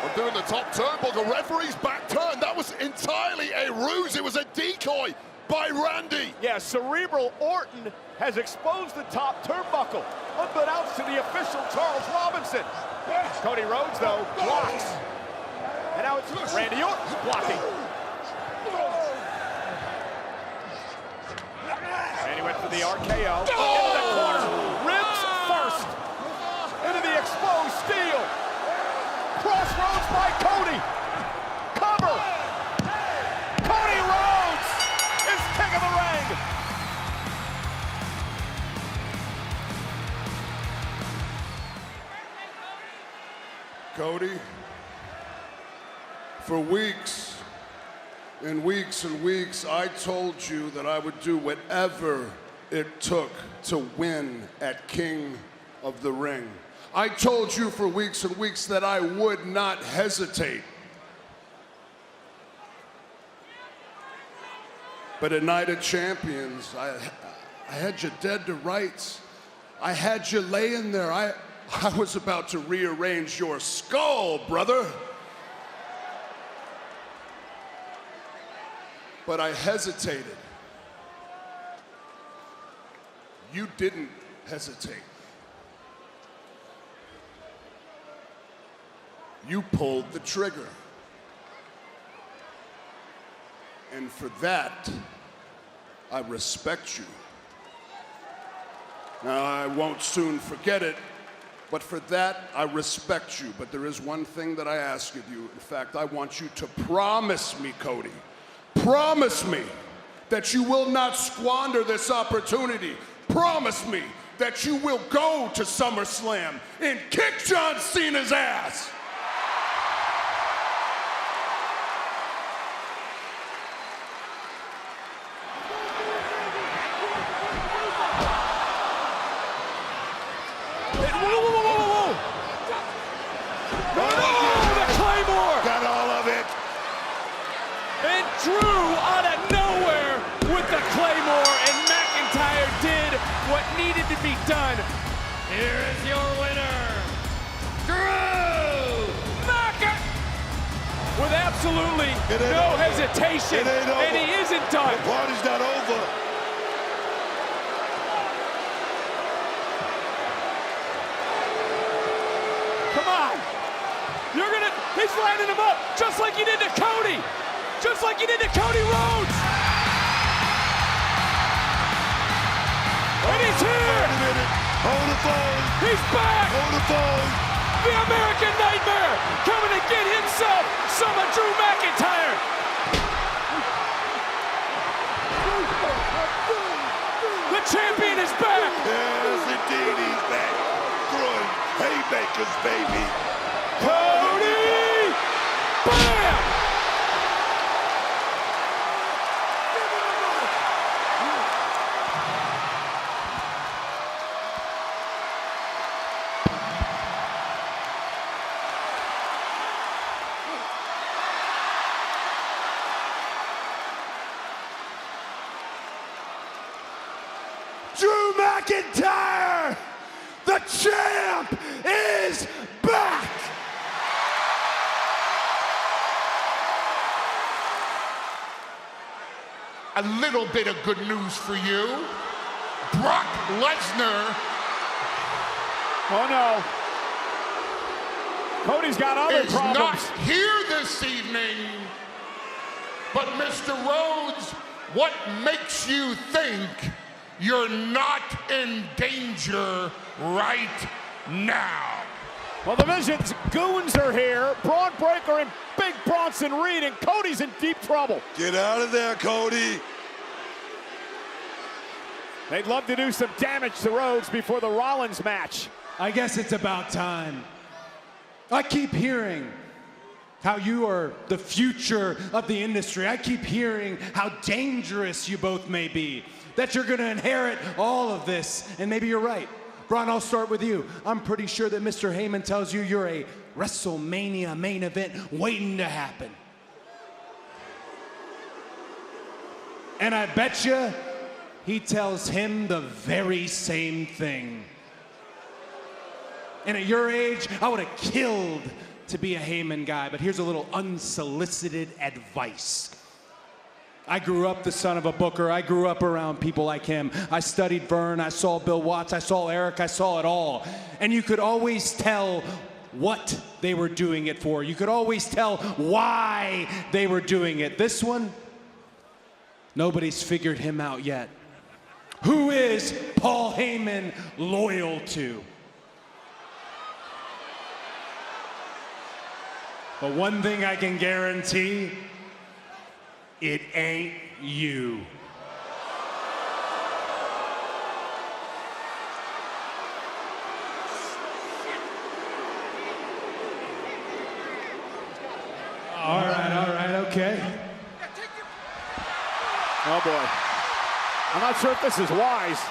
I'm doing the top turnbuckle. Referee's back turn. That was entirely a ruse. It was a decoy by Randy. Yeah, Cerebral Orton has exposed the top turnbuckle, unbeknownst to the official Charles Robinson. Cody Rhodes, though, blocks. And now it's Randy Orton blocking. And he went for the RKO. Into the corner. Ribs first. Into the exposed steel. Crossroads by Cody. Cover. Cody Rhodes is king of the ring. Cody, for weeks and weeks and weeks, I told you that I would do whatever it took to win at King of the Ring. I told you for weeks and weeks that I would not hesitate. But at Night of Champions, I had you dead to rights. I had you laying there. I was about to rearrange your skull, brother. But I hesitated. You didn't hesitate. You pulled the trigger. And for that, I respect you. Now, I won't soon forget it, but for that, I respect you. But there is one thing that I ask of you. In fact, I want you to promise me, Cody, promise me that you will not squander this opportunity. Promise me that you will go to SummerSlam and kick John Cena's ass. Drew out of nowhere with the Claymore, and McIntyre did what needed to be done. Here is your winner, Drew McIntyre, with absolutely no hesitation, and he isn't done. The party's not over. Come on. He's lining him up just like he did to Cody. Just like he did to Cody Rhodes. And he's here. Wait a minute. Hold the phone. He's back. Hold the phone. The American Nightmare coming to get himself some of Drew McIntyre. The champion is back. Yes, indeed, he's back. Throwing haymakers, baby. Cody! Bam! Drew McIntyre, the champ, is back! A little bit of good news for you. Brock Lesnar. Oh no. Cody's got other is problems. not here this evening. But Mr. Rhodes, what makes you think you're not in danger right now? Well, the Vision's goons are here. Braun Breaker and Big Bronson Reed, and Cody's in deep trouble. Get out of there, Cody. They'd love to do some damage to Rhodes before the Rollins match. I guess it's about time. I keep hearing how you are the future of the industry. I keep hearing how dangerous you both may be, that you're gonna inherit all of this, and maybe you're right. Braun, I'll start with you. I'm pretty sure that Mr. Heyman tells you you're a WrestleMania main event waiting to happen. And I bet you he tells him the very same thing. And at your age, I would have killed to be a Heyman guy, but here's a little unsolicited advice. I grew up the son of a booker. I grew up around people like him. I studied Vern, I saw Bill Watts, I saw Eric, I saw it all. And you could always tell what they were doing it for. You could always tell why they were doing it. This one, nobody's figured him out yet. Who is Paul Heyman loyal to? But one thing I can guarantee, it ain't you. All right, okay. Oh boy. I'm not sure if this is wise.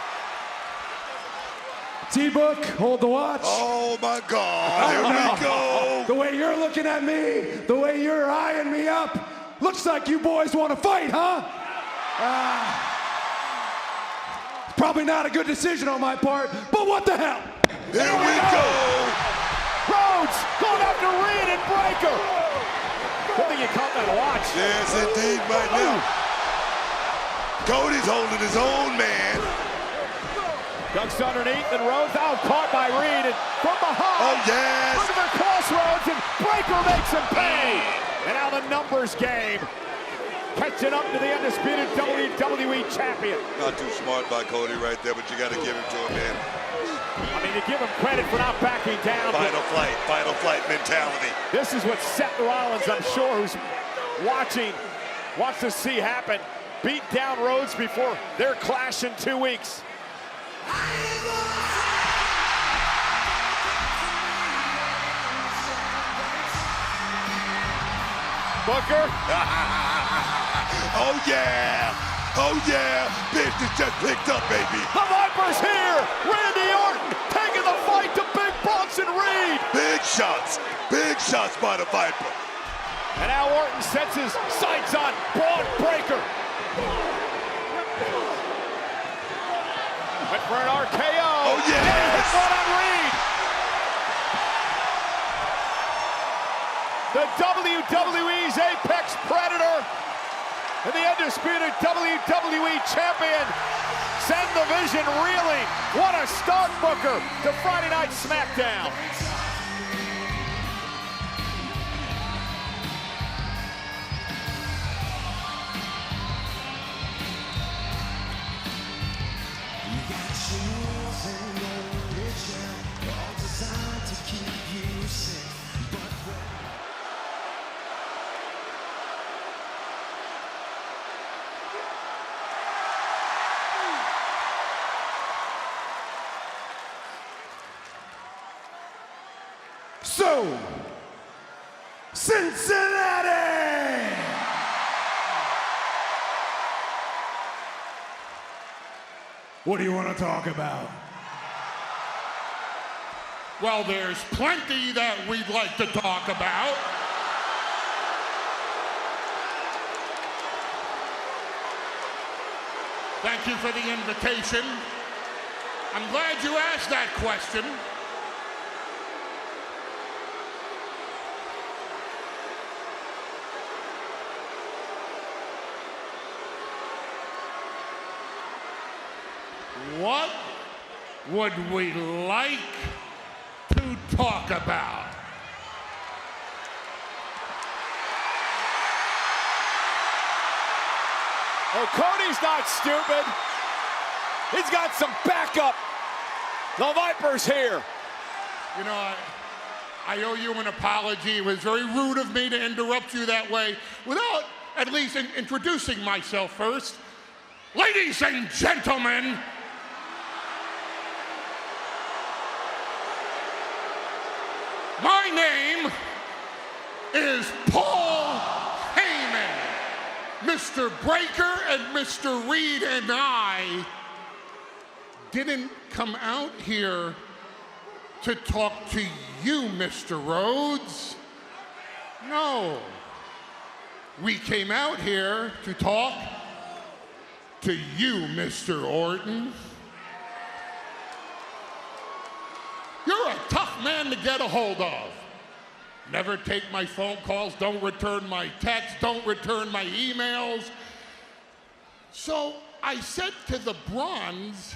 T-Book, hold the watch. Oh my God, here we go. The way you're looking at me, the way you're eyeing me up, looks like you boys want to fight, huh? Probably not a good decision on my part, but what the hell? Here we go. Rhodes going after Reed and Breaker. Good thing you caught that watch. Yes, indeed, right now. Cody's holding his own man. Ducks underneath and Rhodes out, caught by Reed, and from behind. Oh, yes. Look at the crossroads, and Breaker makes him pay. And now the numbers game. Catching up to the undisputed WWE champion. Not too smart by Cody right there, but you got to give it to him, man. I mean, you give him credit for not backing down. Final flight mentality. This is what Seth Rollins, I'm sure, who's watching, wants to see happen. Beat down Rhodes before their clash in 2 weeks. Booker. Oh yeah! Oh yeah! Business just picked up, baby. The Viper's here! Randy Orton taking the fight to Big Bronson Reed! Big shots by the Viper. And now Orton sets his sights on Braun Breaker. Went for an RKO. Oh yes! And he hit one on Reed. The WWE's Apex Predator and the undisputed WWE champion send the Vision reeling. What a start, Booker, to Friday Night SmackDown. So, Cincinnati! What do you want to talk about? Well, there's plenty that we'd like to talk about. Thank you for the invitation. I'm glad you asked that question. What would we like to talk about? Oh, Cody's not stupid. He's got some backup. The Viper's here. You know, I owe you an apology. It was very rude of me to interrupt you that way without at least introducing myself first. Ladies and gentlemen, my name is Paul Heyman. Mr. Breaker and Mr. Reed and I didn't come out here to talk to you, Mr. Rhodes. No. We came out here to talk to you, Mr. Orton. You're a tough man to get a hold of. Never take my phone calls, don't return my texts, don't return my emails. So I said to the Bronze,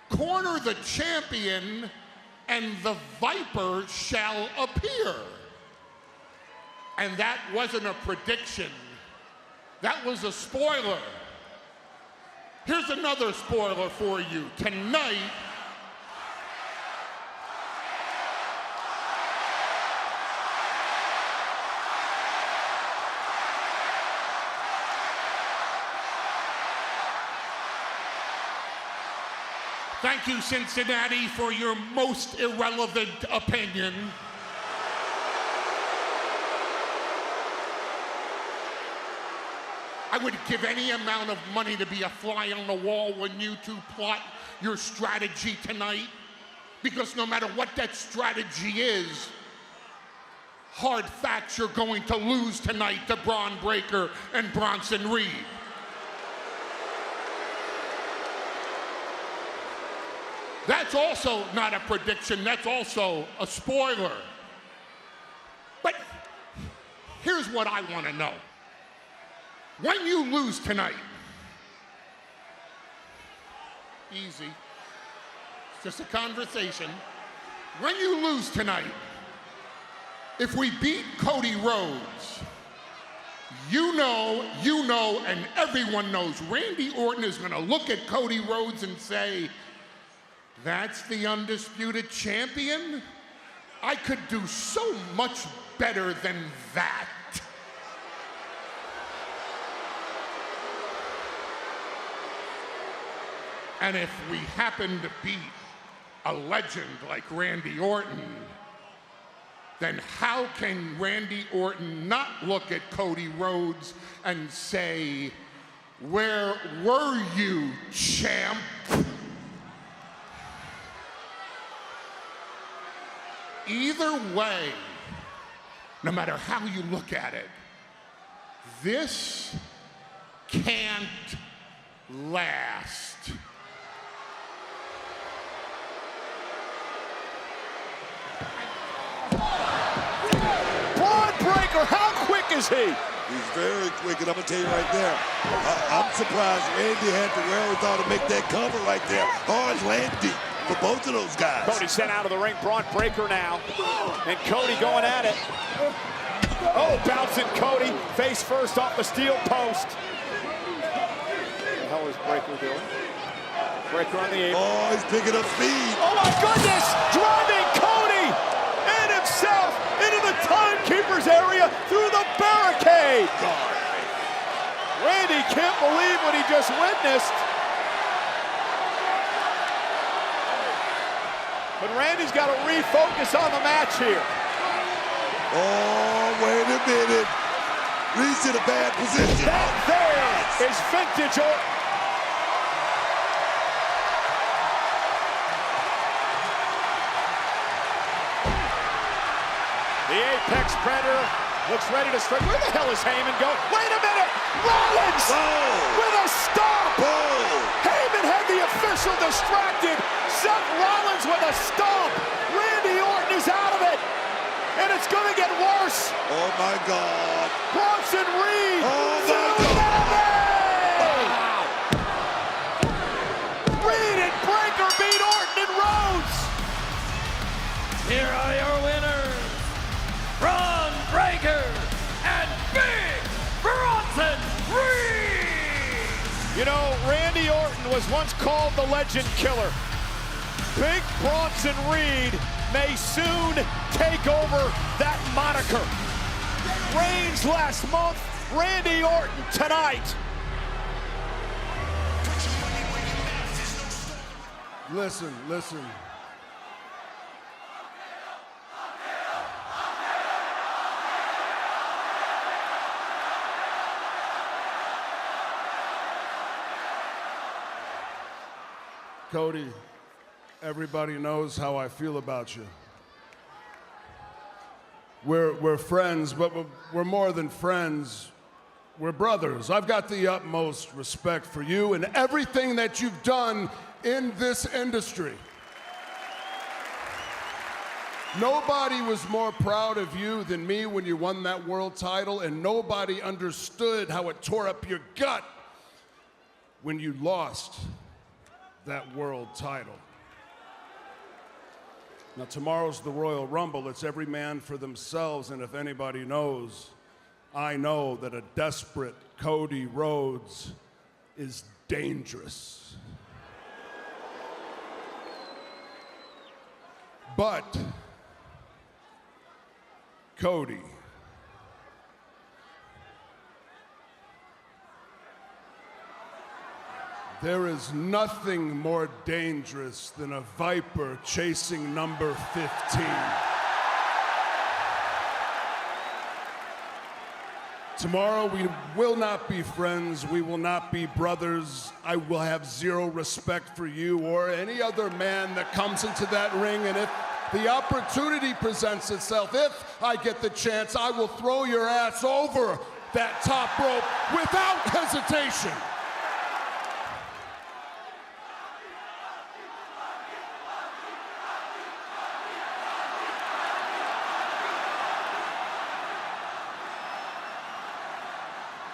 corner the champion and the Viper shall appear. And that wasn't a prediction. That was a spoiler. Here's another spoiler for you. Tonight, thank you, Cincinnati, for your most irrelevant opinion. I would give any amount of money to be a fly on the wall when you two plot your strategy tonight, because no matter what that strategy is, hard facts, you're going to lose tonight to Braun Breaker and Bronson Reed. That's also not a prediction, that's also a spoiler. But here's what I want to know. When you lose tonight, easy, it's just a conversation. When you lose tonight, if we beat Cody Rhodes, you know, and everyone knows, Randy Orton is gonna look at Cody Rhodes and say, that's the undisputed champion? I could do so much better than that. And if we happen to beat a legend like Randy Orton, then how can Randy Orton not look at Cody Rhodes and say, where were you, champ? Either way, no matter how you look at it, this can't last. Braun Breaker, how quick is he? He's very quick, and I'm going to tell you right there, I'm surprised Randy had the wherewithal to make that cover right there. Hard landing for both of those guys. Cody sent out of the ring. Braun Breaker now. And Cody going at it. Oh, bouncing Cody. Face first off the steel post. What the hell is Breaker doing? Breaker on the apron. Oh, he's picking up speed. Oh, my goodness! Driving Cody and himself into the timekeeper's area through the barricade. God. Randy can't believe what he just witnessed. But Randy's got to refocus on the match here. Oh, wait a minute. Reed's in a bad position. That there is vintage Orton. The Apex Predator looks ready to strike. Where the hell is Heyman going? Wait a minute! Rollins with a stop! Heyman had the official distracted. Seth Rollins with a stomp. Randy Orton is out of it. And it's going to get worse. Oh, my God. Bronson Reed. Oh, my God. Reed and Breaker beat Orton and Rhodes. Here are your winners, Braun Breaker and Big Bronson Reed. You know, Randy Orton was once called the Legend Killer. Big Bronson Reed may soon take over that moniker. Reigns last month, Randy Orton tonight. Listen, listen. Cody, everybody knows how I feel about you. We're friends, but we're more than friends. We're brothers. I've got the utmost respect for you and everything that you've done in this industry. Nobody was more proud of you than me when you won that world title, and nobody understood how it tore up your gut when you lost that world title. Now, tomorrow's the Royal Rumble. It's every man for themselves, and if anybody knows, I know that a desperate Cody Rhodes is dangerous. But, Cody, there is nothing more dangerous than a viper chasing number 15. Tomorrow we will not be friends, we will not be brothers. I will have zero respect for you or any other man that comes into that ring, and if the opportunity presents itself, if I get the chance, I will throw your ass over that top rope without hesitation.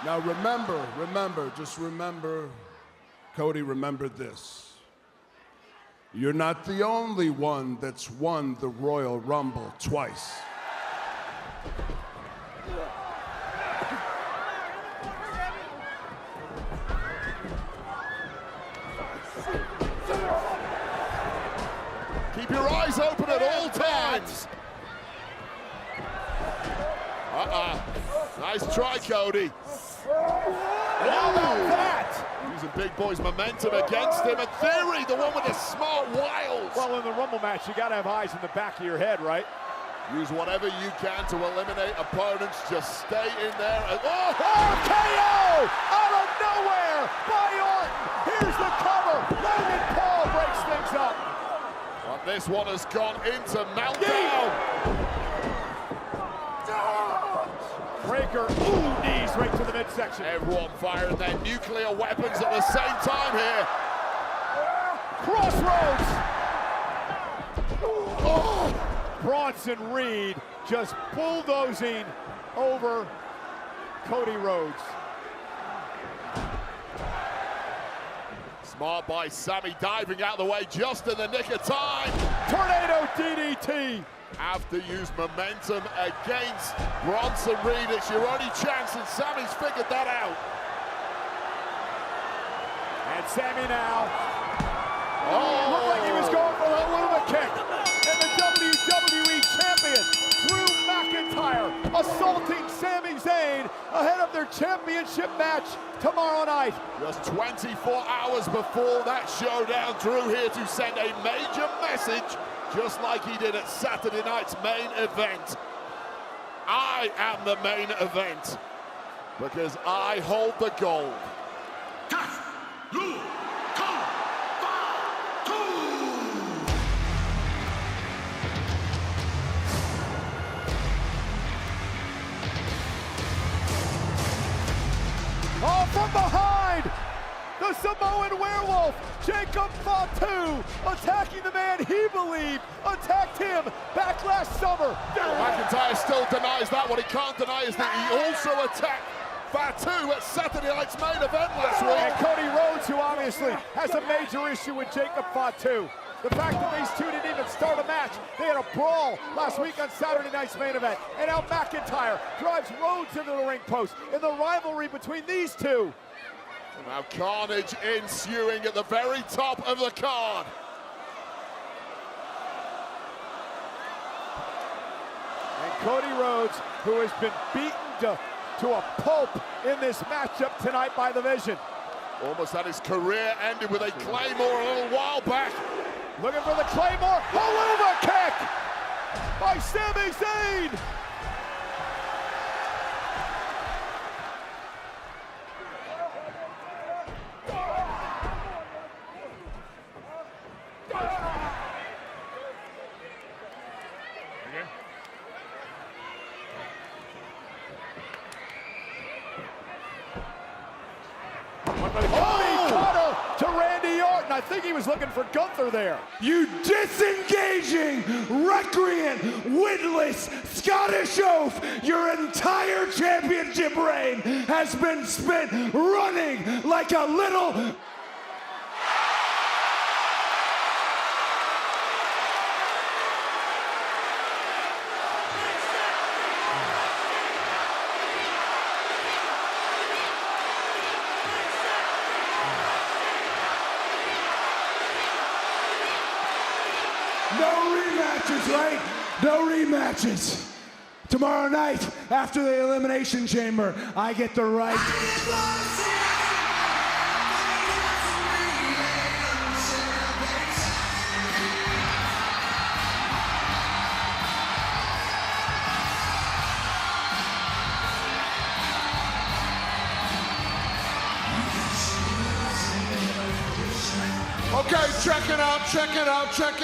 Now remember, just remember, Cody, remember this. You're not the only one that's won the Royal Rumble twice. Keep your eyes open at all times. Nice try, Cody. How about that? Using Big Boy's momentum against him. In theory, the one with the smart wiles. Well, in the Rumble match, you got to have eyes in the back of your head, right? Use whatever you can to eliminate opponents. Just stay in there. Oh, KO out of nowhere by Orton. Here's the cover. Logan Paul breaks things up. Well, this one has gone into meltdown. Breaker, ooh, knees right to the midsection. Everyone firing their nuclear weapons at the same time here. Crossroads. Oh. Bronson Reed just bulldozing over Cody Rhodes. Smart by Sammy, diving out of the way just in the nick of time. Tornado DDT. Have to use momentum against Bronson Reed. It's your only chance, and Sammy's figured that out. And Sammy now. Oh, looked like he was going for a little kick. And the WWE Champion, Drew McIntyre, assaulting Sami Zayn ahead of their championship match tomorrow night. Just 24 hours before that showdown, Drew here to send a major message, just like he did at Saturday night's main event. I am the main event because I hold the gold. Oh, from behind! The Samoan Werewolf, Jacob Fatu, attacking the man he believed attacked him back last summer. McIntyre still denies that. What he can't deny is that he also attacked Fatu at Saturday night's main event last week. And Cody Rhodes, who obviously has a major issue with Jacob Fatu. The fact that these two didn't even start a match. They had a brawl last week on Saturday night's main event. And now McIntyre drives Rhodes into the ring post in the rivalry between these two. Now carnage ensuing at the very top of the card. And Cody Rhodes, who has been beaten to a pulp in this matchup tonight by the Vision. Almost had his career ended with a Claymore a little while back. Looking for the Claymore. Helluva kick by Sami Zayn. To Randy Orton. I think he was looking for Gunther there. You disengaging, recreant, witless Scottish oaf, your entire championship reign has been spent running like a little... No rematches, right? No rematches. Tomorrow night, after the Elimination Chamber, I get the right. Okay, check it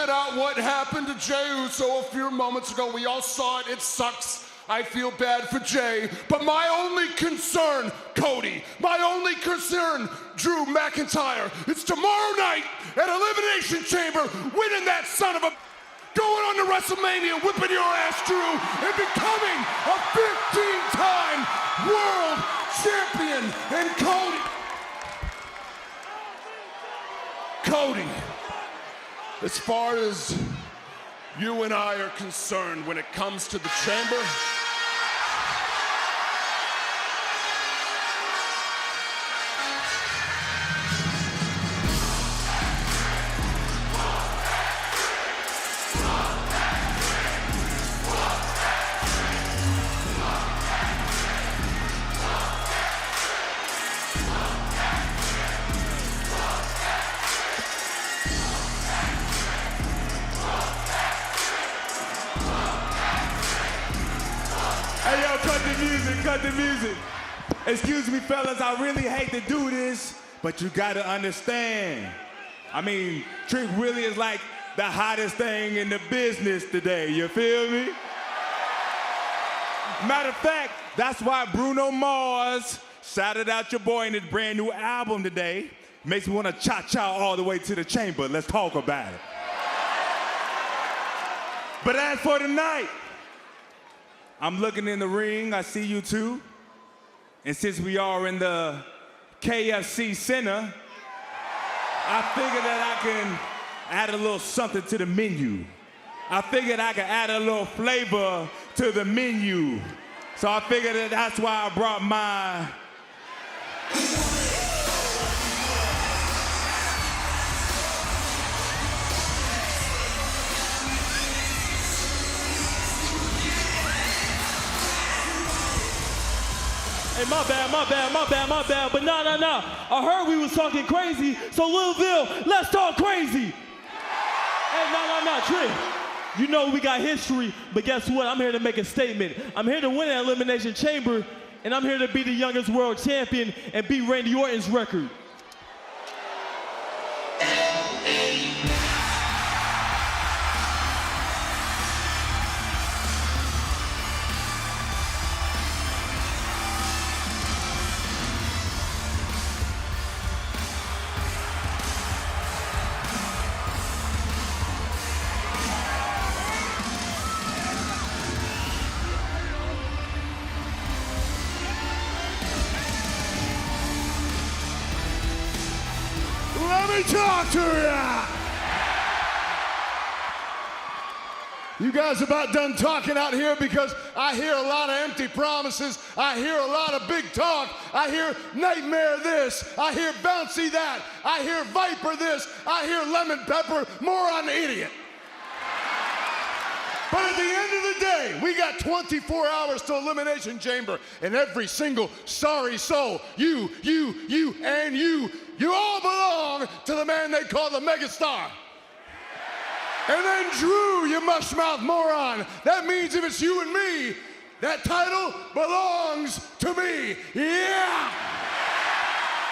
out. What happened to Jey Uso a few moments ago? We all saw it. It sucks. I feel bad for Jey. But my only concern, Cody, my only concern, Drew McIntyre, it's tomorrow night at Elimination Chamber, winning that son of a... going on to WrestleMania, whipping your ass, Drew, and becoming a 15-time world champion. And Cody, as far as you and I are concerned when it comes to the chamber, Hey, yo, cut the music. Excuse me, fellas, I really hate to do this, but you gotta understand. I mean, Trick really is like the hottest thing in the business today, you feel me? Matter of fact, that's why Bruno Mars shouted out your boy in his brand new album today. Makes me wanna cha-cha all the way to the chamber. Let's talk about it. But as for tonight, I'm looking in the ring, I see you two. And since we are in the KFC Center, I figured that I can add a little something to the menu. I figured I could add a little flavor to the menu. So I figured that that's why I brought my... Hey, my bad, but nah. I heard we was talking crazy, so Louisville, let's talk crazy. Hey, nah, Trick. You know we got history, but guess what? I'm here to make a statement. I'm here to win an Elimination Chamber, and I'm here to be the youngest world champion and beat Randy Orton's record. Let me talk to ya! You guys about done talking out here because I hear a lot of empty promises. I hear a lot of big talk. I hear nightmare this. I hear bouncy that. I hear viper this. I hear lemon pepper, moron idiot. But at the end of the day, we got 24 hours to Elimination Chamber, and every single sorry soul, you, and you all belong to the man they call the megastar. And then Drew, you mushmouth moron. That means if it's you and me, that title belongs to me. Yeah!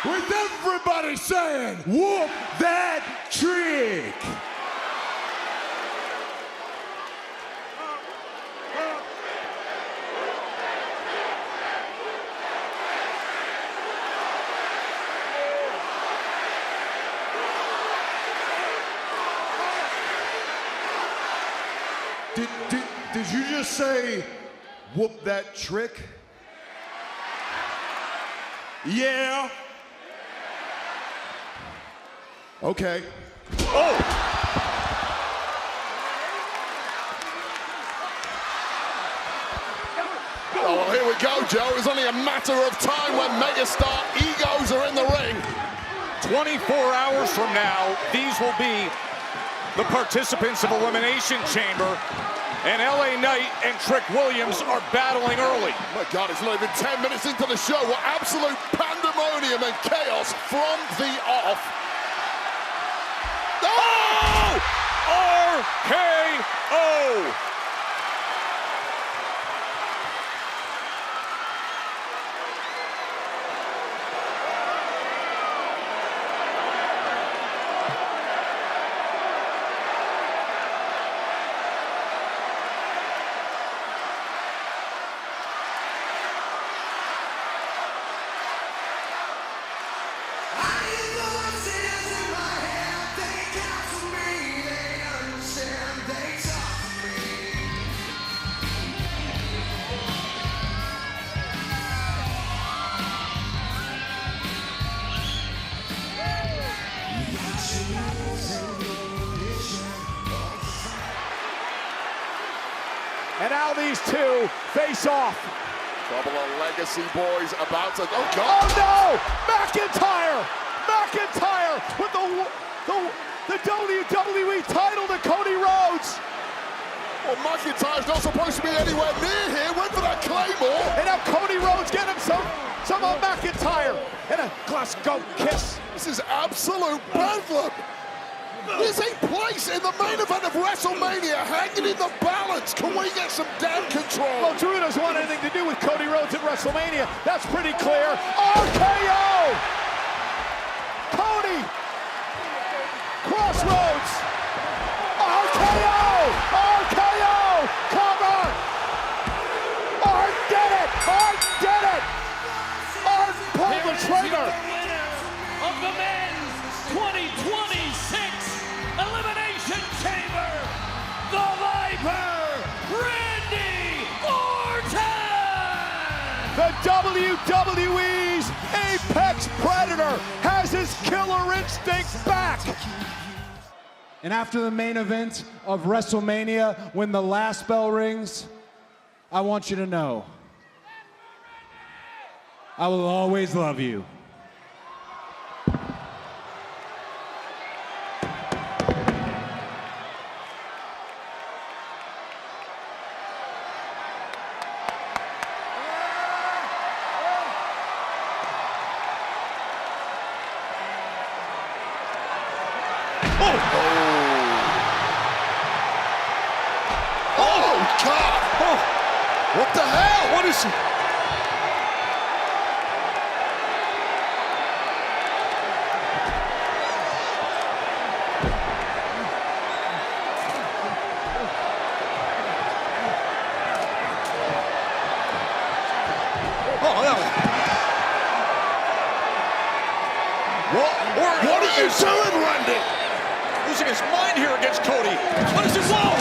With everybody saying, whoop that trick. Did you just say, whoop that trick? Yeah. Okay. Oh! Oh, well, here we go, Joe. It's only a matter of time when megastar egos are in the ring. 24 hours from now, these will be the participants of Elimination Chamber, and LA Knight and Trick Williams are battling early. Oh my God, it's not even 10 minutes into the show. What absolute pandemonium and chaos from the off. Oh! RKO! And now these two face off. Couple of legacy boys about to, oh God. Oh no! McIntyre! McIntyre with the WWE title to Cody Rhodes. Well, McIntyre's not supposed to be anywhere near here. Went for that Claymore. And now Cody Rhodes getting him some of McIntyre. And a Glasgow kiss. This is absolute bedlam. There's a place in the main event of WrestleMania hanging in the balance. Can we get some damn control? Well, Drew doesn't want anything to do with Cody Rhodes at WrestleMania. That's pretty clear. RKO! Cody! Crossroads! RKO! RKO! Cover! Art did it! Art did it! Art pulled the trigger! Of the men's 2026 Elimination Chamber, the Viper, Randy Orton! The WWE's Apex Predator has his killer instinct back! And after the main event of WrestleMania, when the last bell rings, I want you to know, I will always love you. What the hell? What is he? What are you doing, Randy? Losing his mind here against Cody. What is it? Whoa!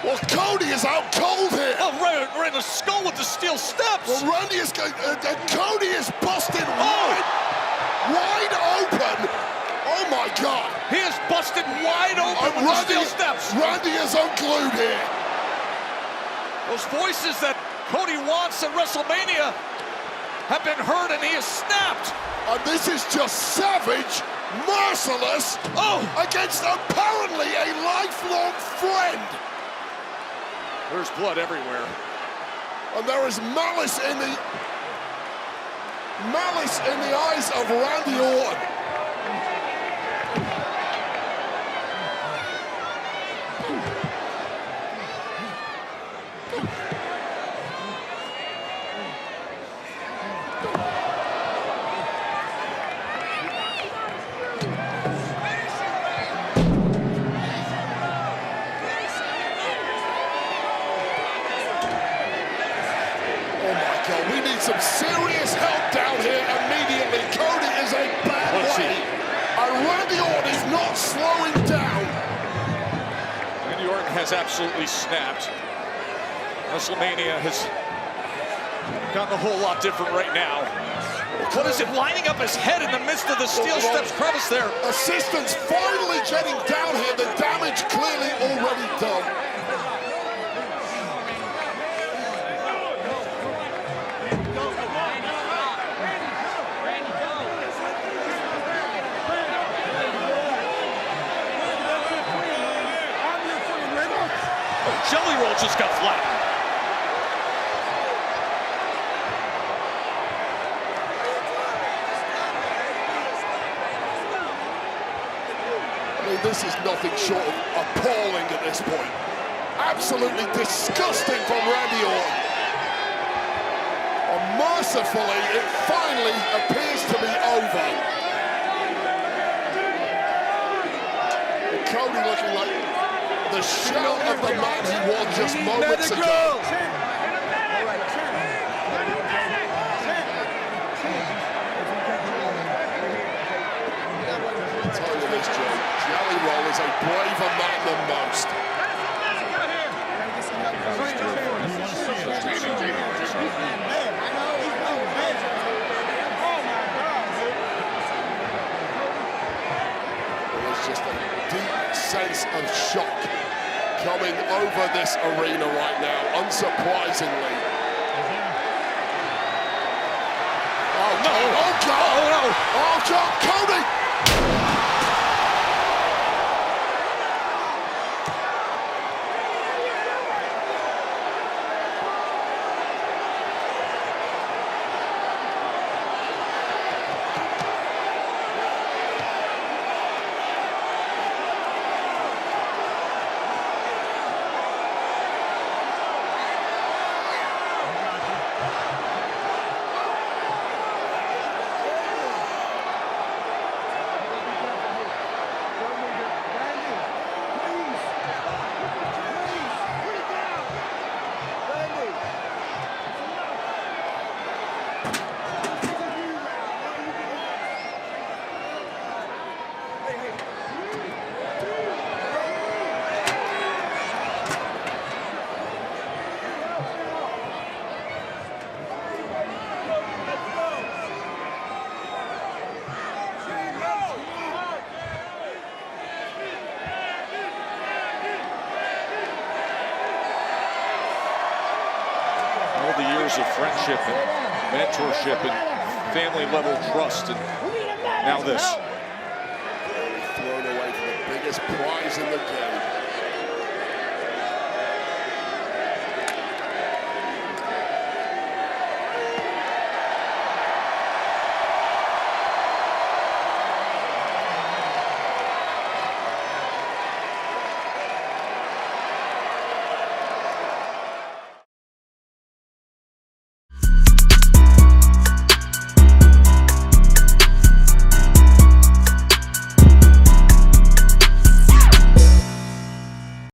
Well, Cody is out the skull with the steel steps. Well, Randy is going, Cody is busted wide open. Oh my God. He is busted wide open with the steel steps. Randy is unglued here. Those voices that Cody wants at WrestleMania have been heard, and he is snapped. And this is just savage, merciless, against apparently a lifelong friend. There's blood everywhere. And there is malice in the eyes of Randy Orton. We need some serious help down here immediately. Cody is a bad way. And Randy Orton is not slowing down. Randy Orton has absolutely snapped. WrestleMania has gotten a whole lot different right now. What is it, lining up his head in the midst of the steel steps crevice there? Assistants finally getting down here. The damage clearly already done. Jelly Roll just got flattened. I mean, this is nothing short of appalling at this point. Absolutely disgusting from Randy Orton. And mercifully, it finally appears to be over. And Cody looking like the shell of the man he was just moments ago. I'll tell you this, Joe. Jelly Roll is a braver man than most. There's just a deep sense of shock coming over this arena right now, unsurprisingly. Oh, no. Oh, God! Oh, no! Oh, God! Cody! The years of friendship and mentorship and family level trust, and now this. Thrown away for the biggest prize in the game.